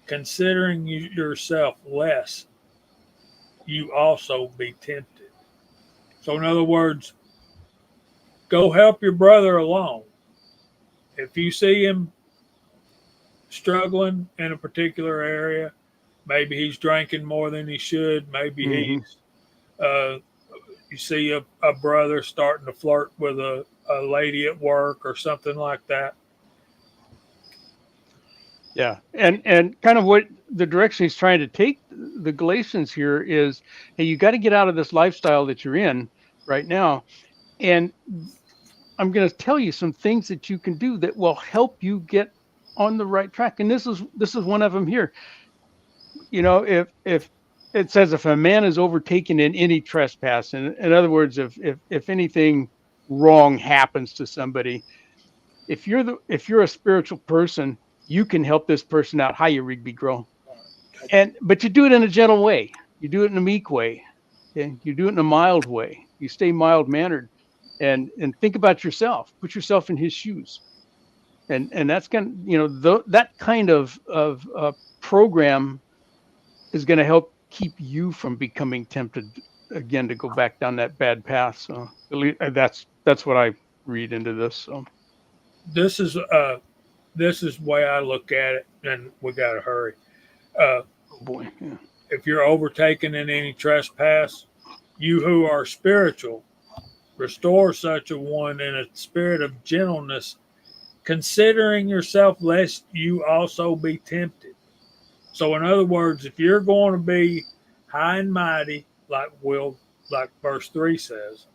considering yourself less, you also be tempted. So in other words, go help your brother along. if you see him struggling in a particular area, maybe he's drinking more than he should. Maybe Mhm. he's you see a brother starting to flirt with a lady at work or something like that. Yeah, and kind of what the direction he's trying to take the Galatians here is, hey, you got to get out of this lifestyle that you're in right now, and I'm going to tell you some things that you can do that will help you get on the right track. And this is one of them here. You know, if it says if a man is overtaken in any trespass, in other words, if anything wrong happens to somebody, if you're a spiritual person, you can help this person out. Hiya, Rigby Girl. But you do it in a gentle way. You do it in a meek way. Okay? You do it in a mild way. You stay mild mannered, and think about yourself. Put yourself in his shoes, and that's gonna, that kind of program is going to help keep you from becoming tempted again to go back down that bad path. So that's what I read into this. So This is the way I look at it, and we got to hurry. Uh, oh boy, yeah. if you're overtaken in any trespass, you who are spiritual, restore such a one in a spirit of gentleness, considering yourself, lest you also be tempted. So, in other words, if you're going to be high and mighty, like verse 3 says,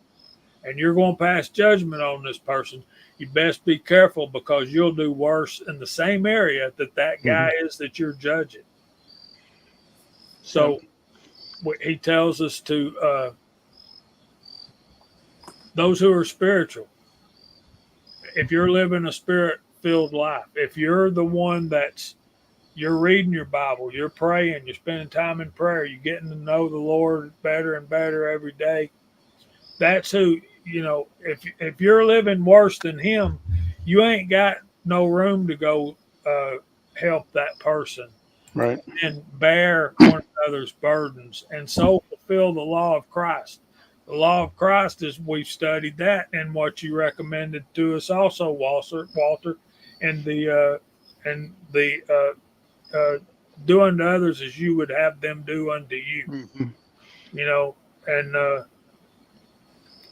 and you're going to pass judgment on this person, you best be careful, because you'll do worse in the same area that guy is that you're judging. So he tells us to those who are spiritual, if you're living a spirit-filled life, if you're the one you're reading your Bible, you're praying, you're spending time in prayer, you're getting to know the Lord better and better every day, that's who, if you're living worse than him, you ain't got no room to go help that person Right. and bear one another's burdens, and so fulfill the law of Christ. The law of Christ is, we've studied that, and what you recommended to us also, Walter, and the do unto others as you would have them do unto you. Mm-hmm. And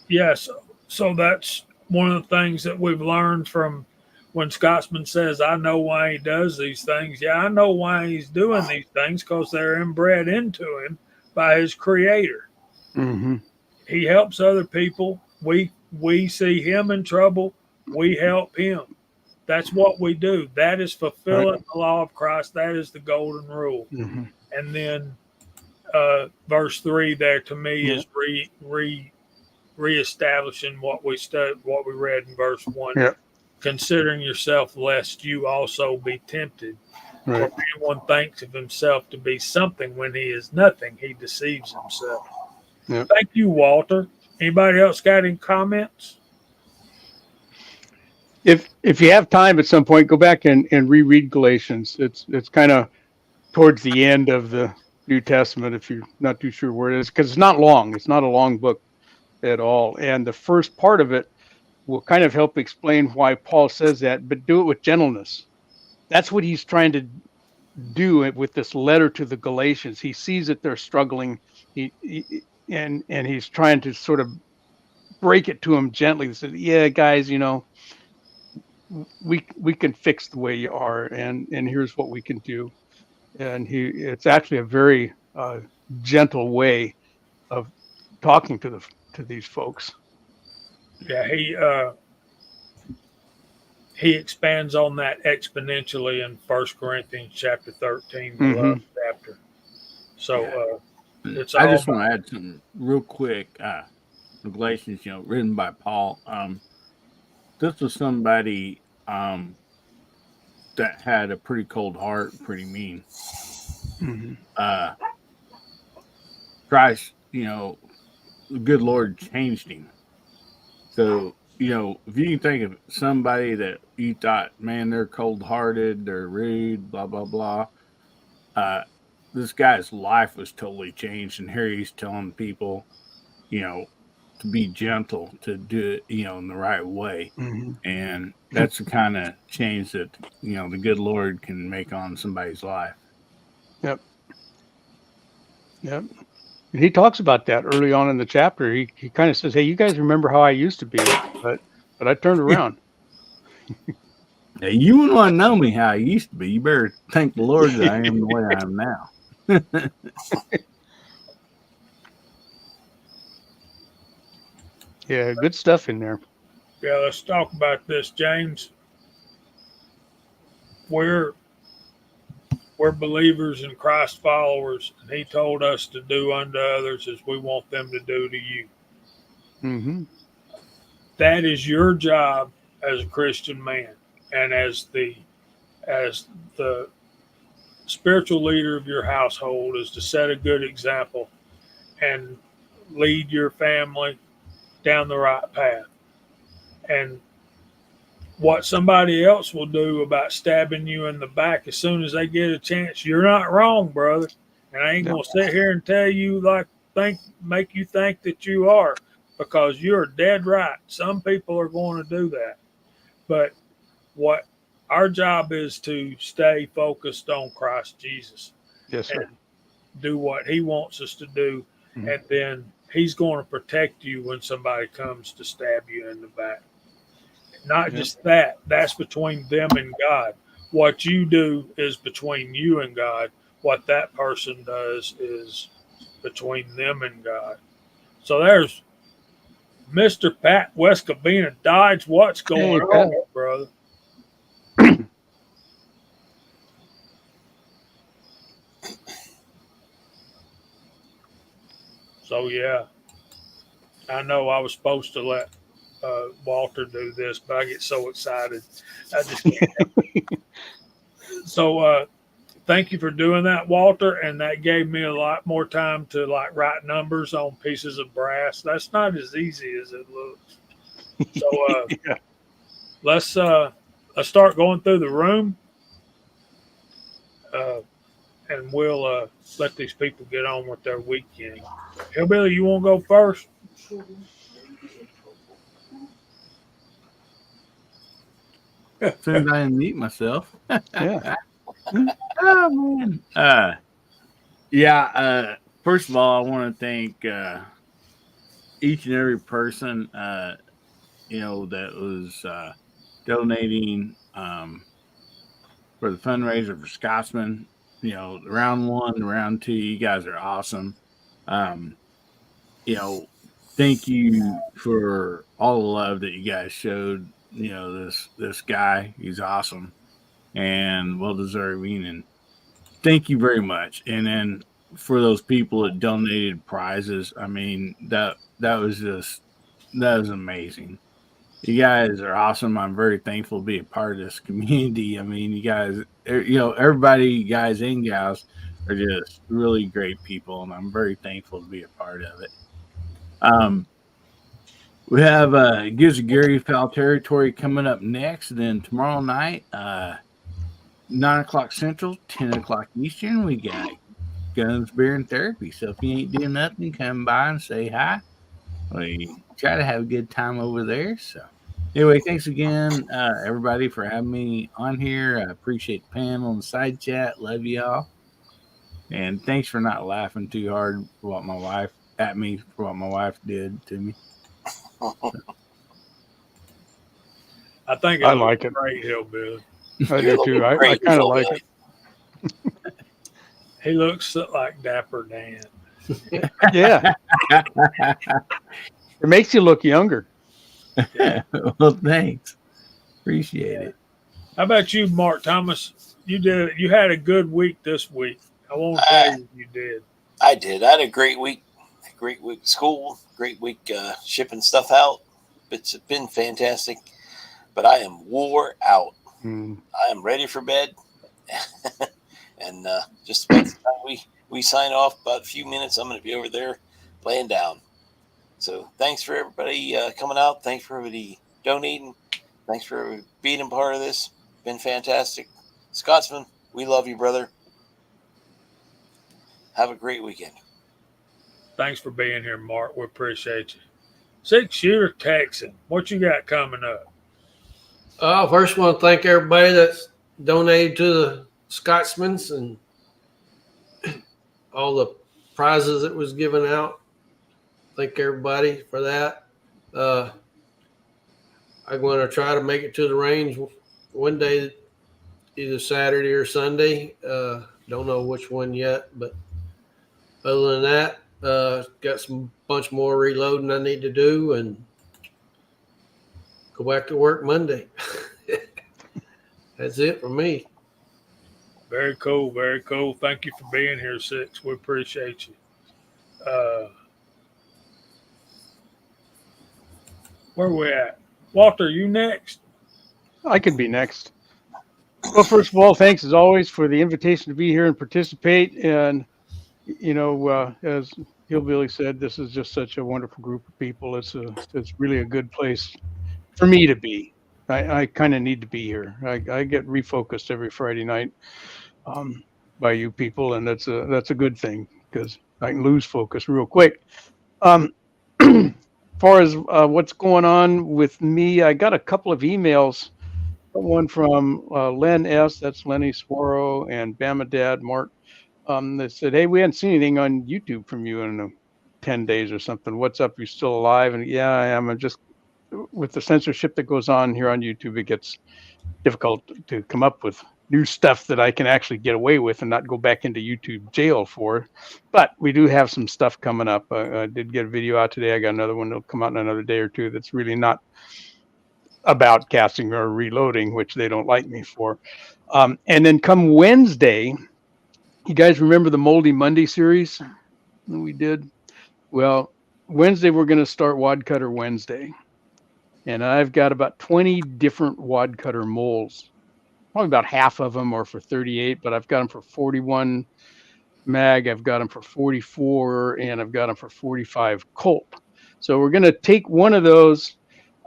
yes, so that's one of the things that we've learned from when Scotsman says, I know why he does these things. Yeah, I know why he's doing these things, because they're inbred into him by his creator. Mm-hmm. He helps other people. We see him in trouble. We help him. That's what we do. That is fulfilling the law of Christ. That is the golden rule. Mm-hmm. And then verse 3 there to me is reestablishing what we read in verse 1. Yeah. Considering yourself, lest you also be tempted. Right. For anyone thinks of himself to be something when he is nothing, he deceives himself. Yeah. Thank you, Walter. Anybody else got any comments? If you have time at some point, go back and reread Galatians. It's kind of towards the end of the New Testament, if you're not too sure where it is, because it's not long. It's not a long book at all. And the first part of it will kind of help explain why Paul says that, but do it with gentleness. That's what he's trying to do with this letter to the Galatians. He sees that they're struggling, and he's trying to sort of break it to them gently. He says, "Yeah, guys, we can fix the way you are, and here's what we can do." And it's actually a very gentle way of talking to these folks. Yeah, he expands on that exponentially in 1 Corinthians chapter 13, the love chapter. So it's I all just want to add something real quick. Galatians, written by Paul. This was somebody that had a pretty cold heart, pretty mean. Christ, the good Lord changed him. So, if you can think of somebody that you thought, man, they're cold hearted, they're rude, blah, blah, blah. This guy's life was totally changed. And here he's telling people, to be gentle, to do it, in the right way. Mm-hmm. And that's the kind of change that, the good Lord can make on somebody's life. Yep. Yep. And he talks about that early on in the chapter. He kind of says, "Hey, you guys remember how I used to be, but I turned around." Now, you wouldn't want to know me how I used to be. You better thank the Lord that I am the way I am now. Yeah, good stuff in there. Yeah, let's talk about this, James. We're believers and Christ followers, and He told us to do unto others as we want them to do to you. Mm-hmm. That is your job as a Christian man, and as the spiritual leader of your household, is to set a good example and lead your family down the right path. And what somebody else will do about stabbing you in the back as soon as they get a chance, you're not wrong, brother. And I ain't gonna sit here and tell you make you think that you are, because you're dead right. Some people are going to do that. But what our job is to stay focused on Christ Jesus. Yes, sir. And do what He wants us to do. Mhm. And then He's going to protect you when somebody comes to stab you in the back. Not just that, that's between them and God. What you do is between you and God. What that person does is between them and God. So there's Mr. Pat West Covina Dodge. What's going Hey, Pat. on, brother? So, yeah, I know I was supposed to let Walter do this, but I get so excited. I just can't. So, thank you for doing that, Walter. And that gave me a lot more time to write numbers on pieces of brass. That's not as easy as it looks. So, Yeah. let's start going through the room, and we'll let these people get on with their weekend. Hillbilly, you want to go first? As soon as I unmute myself. Yeah. Oh, man. First of all, I want to thank each and every person, that was donating for the fundraiser for Scotsman. Round one, round two, you guys are awesome. Um, Thank you for all the love that you guys showed. This guy, he's awesome and well deserving, and thank you very much. And then for those people that donated prizes, I mean that was amazing. You guys are awesome. I'm very thankful to be a part of this community. I mean, you guys, everybody, guys and gals, are just really great people, and I'm very thankful to be a part of it. We have Gives Gary Foul Territory coming up next. And then tomorrow night, 9 o'clock Central, 10 o'clock Eastern, we got Guns, Beer, and Therapy. So if you ain't doing nothing, come by and say hi. We try to have a good time over there. So anyway, thanks again, everybody, for having me on here. I appreciate the panel and the side chat. Love y'all. And thanks for not laughing too hard for what my wife did to me. I think I like it. Great, Hillbilly. I do too. I kind of like it. He looks like Dapper Dan. Yeah. It makes you look younger. Well, thanks. Appreciate it. How about you, Mark Thomas? You had a good week this week. I won't tell you did. I did. I had a great week. Great week at school. Great week shipping stuff out. It's been fantastic. But I am wore out. I am ready for bed. And just about the time we sign off, about a few minutes, I'm going to be over there laying down. So thanks for everybody coming out. Thanks for everybody donating. Thanks for being a part of this. Been fantastic. Scotsman, we love you, brother. Have a great weekend. Thanks for being here, Mark. We appreciate you. 6-shooter Texan. What you got coming up? First, I want to thank everybody that's donated to the Scotsmans and all the prizes that was given out. Thank everybody for that. I'm going to try to make it to the range one day, either Saturday or Sunday. Don't know which one yet, but other than that, got some bunch more reloading I need to do and go back to work Monday. That's it for me. Very cool. Very cool. Thank you for being here, Six. We appreciate you. Where we at? Walter, you next? I could be next. Well, first of all, thanks as always for the invitation to be here and participate. And, as Hillbilly said, this is just such a wonderful group of people. It's really a good place for me to be. I kind of need to be here. I get refocused every Friday night by you people, and that's a good thing because I can lose focus real quick. As far as what's going on with me, I got a couple of emails. One from Len S. That's Lenny Swaro and Bama Dad Mark. That said, "Hey, we hadn't seen anything on YouTube from you in 10 days or something. What's up? You still alive?" And yeah, I am. I'm just with the censorship that goes on here on YouTube, it gets difficult to come up with new stuff that I can actually get away with and not go back into YouTube jail for. But we do have some stuff coming up. I did get a video out today. I got another one that'll come out in another day or two. That's really not about casting or reloading, which they don't like me for. And then come Wednesday, you guys remember the Moldy Monday series that we did? Well, Wednesday, we're going to start Wad Cutter Wednesday. And I've got about 20 different wad cutter molds. Probably about half of them are for 38, but I've got them for 41 mag, I've got them for 44, and I've got them for 45 Colt. So we're going to take one of those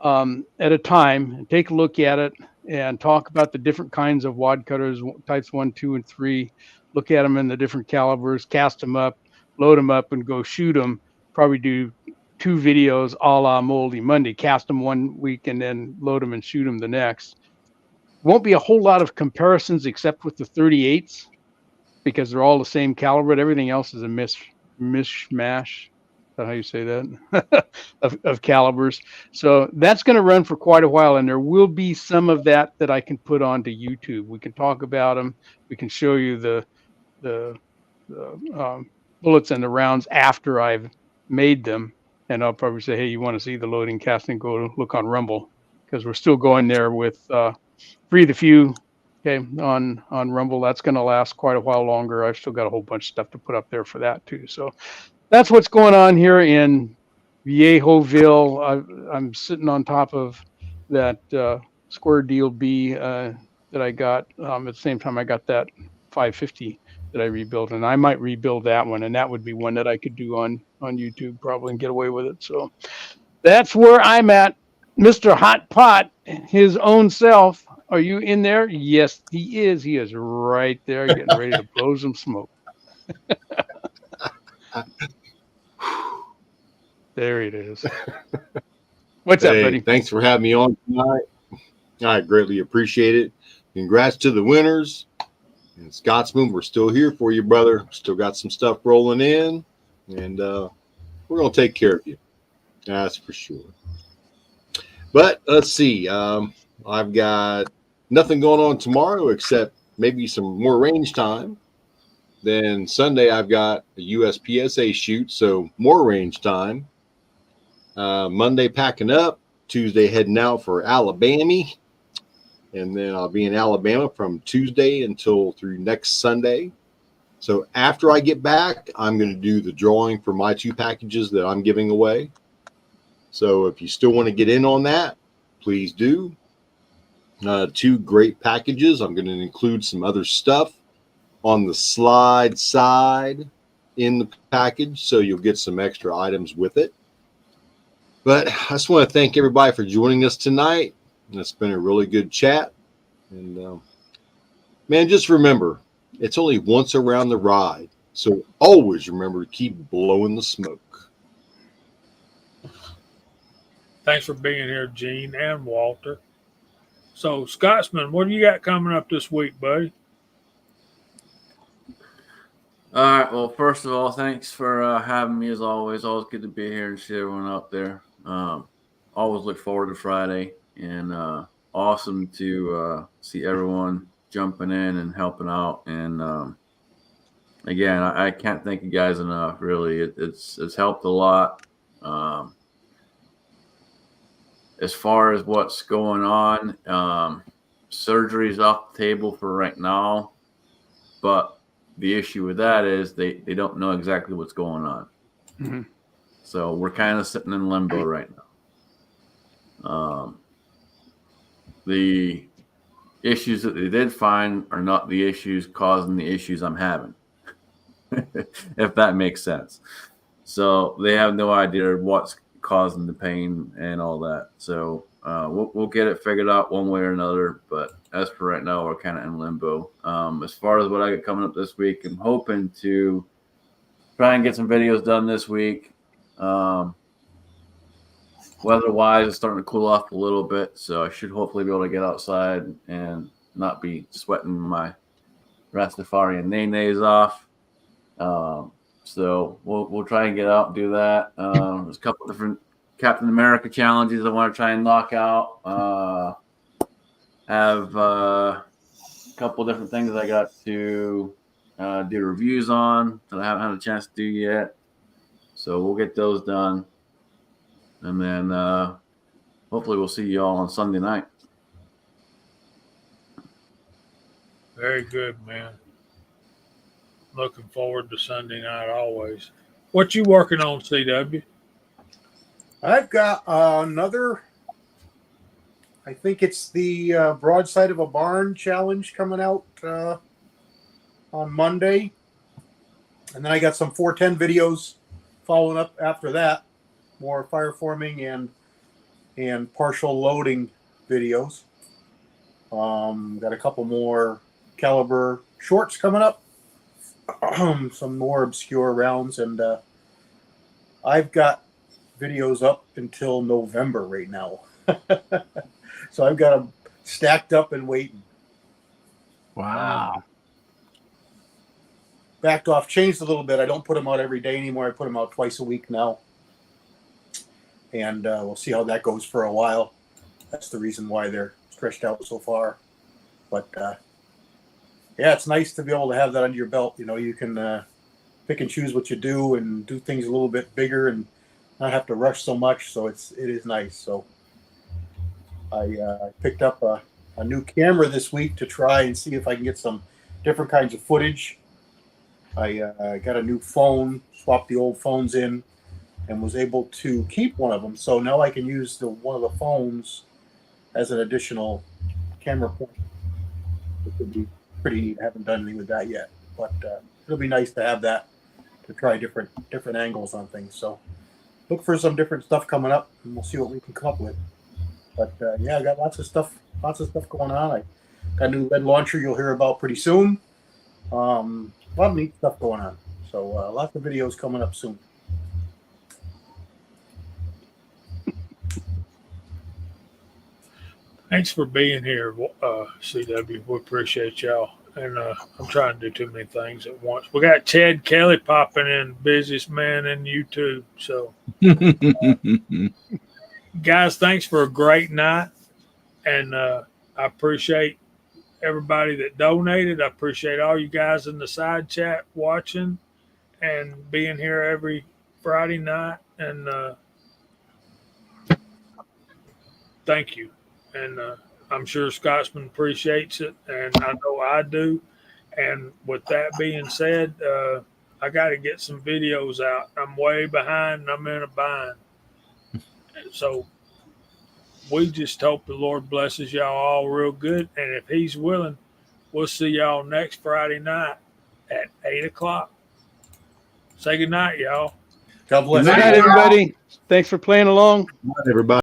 at a time and take a look at it and talk about the different kinds of wad cutters, types 1, 2, and 3. Look at them in the different calibers, cast them up, load them up, and go shoot them. Probably do 2 videos a la Moldy Monday, cast them one week and then load them and shoot them the next. Won't be a whole lot of comparisons except with the 38s because they're all the same caliber. Everything else is a mishmash. Is that how you say that? of calibers. So that's going to run for quite a while, and there will be some of that I can put onto YouTube. We can talk about them. We can show you the bullets and the rounds after I've made them. And I'll probably say, hey, you want to see the loading casting, go look on Rumble, because we're still going there with Free the Few, okay, on Rumble. That's going to last quite a while longer. I've still got a whole bunch of stuff to put up there for that too. So that's what's going on here in Viejoville. I'm sitting on top of that Square Deal B that I got. At the same time, I got that 550 that I rebuilt, and I might rebuild that one, and that would be one that I could do on YouTube probably and get away with it. So that's where I'm at. Mr. Hot Pot, his own self. Are you in there? Yes, he is. He is right there getting ready to blow some smoke. There it is. What's up, buddy? Thanks for having me on tonight. I greatly appreciate it. Congrats to the winners. And Scotsman, we're still here for you, brother. Still got some stuff rolling in, and we're going to take care of you. That's for sure. But let's see. I've got nothing going on tomorrow except maybe some more range time. Then Sunday, I've got a USPSA shoot, so more range time. Monday, packing up. Tuesday, heading out for Alabama. And then I'll be in Alabama from Tuesday until through next Sunday. So after I get back, I'm going to do the drawing for my 2 packages that I'm giving away. So if you still want to get in on that, please do. 2 great packages. I'm going to include some other stuff on the slide side in the package, so you'll get some extra items with it. But I just want to thank everybody for joining us tonight. It's been a really good chat. And, man, just remember, it's only once around the ride. So always remember to keep blowing the smoke. Thanks for being here, Gene and Walter. So, Scotsman, what do you got coming up this week, buddy? All right. Well, first of all, thanks for having me as always. Always good to be here and see everyone out there. Always look forward to Friday, and awesome to see everyone jumping in and helping out. And again, I can't thank you guys enough. Really, it's helped a lot. As far as what's going on, surgery's off the table for right now, but the issue with that is they don't know exactly what's going on. Mm-hmm. So we're kind of sitting in limbo right now. The issues that they did find are not the issues causing the issues I'm having, if that makes sense. So they have no idea what's causing the pain and all that. So we'll get it figured out one way or another. But as for right now, we're kind of in limbo. As far as what I got coming up this week, I'm hoping to try and get some videos done this week. Weather-wise, it's starting to cool off a little bit, so I should hopefully be able to get outside and not be sweating my Rastafarian nays off. So we'll try and get out and do that. There's a couple different Captain America challenges I want to try and knock out. Have a couple different things I got to do reviews on that I haven't had a chance to do yet. So we'll get those done. And then hopefully we'll see you all on Sunday night. Very good, man. Looking forward to Sunday night always. What you working on, CW? I've got another, I think it's the Broadside of a Barn challenge coming out on Monday. And then I got some 410 videos following up after that. More fire forming and partial loading videos. Got a couple more caliber shorts coming up. Some more obscure rounds, and I've got videos up until November right now. So I've got them stacked up and waiting. Wow. Backed off, changed a little bit. I don't put them out every day anymore. I put them out twice a week now. And we'll see how that goes for a while. That's the reason why they're stretched out so far. But yeah, it's nice to be able to have that under your belt. You know, you can pick and choose what you do and do things a little bit bigger and not have to rush so much. So it is nice. So I picked up a new camera this week to try and see if I can get some different kinds of footage. I got a new phone, swapped the old phones in, and was able to keep one of them. So now I can use one of the phones as an additional camera point. It would be pretty neat. I haven't done anything with that yet, but it'll be nice to have that to try different angles on things. So look for some different stuff coming up, and we'll see what we can come up with. But yeah, I got lots of stuff going on. I got a new lead launcher you'll hear about pretty soon. A lot of neat stuff going on. So lots of videos coming up soon. Thanks for being here, CW. We appreciate y'all. And I'm trying to do too many things at once. We got Chad Kelly popping in, busiest man in YouTube. So, guys, thanks for a great night. And I appreciate everybody that donated. I appreciate all you guys in the side chat watching and being here every Friday night. And thank you. And I'm sure Scotsman appreciates it, and I know I do. And with that being said, I got to get some videos out. I'm way behind, and I'm in a bind. So we just hope the Lord blesses y'all all real good. And if he's willing, we'll see y'all next Friday night at 8 o'clock. Say good night, y'all. God bless. Good night, everybody. Thanks for playing along. Good night, everybody.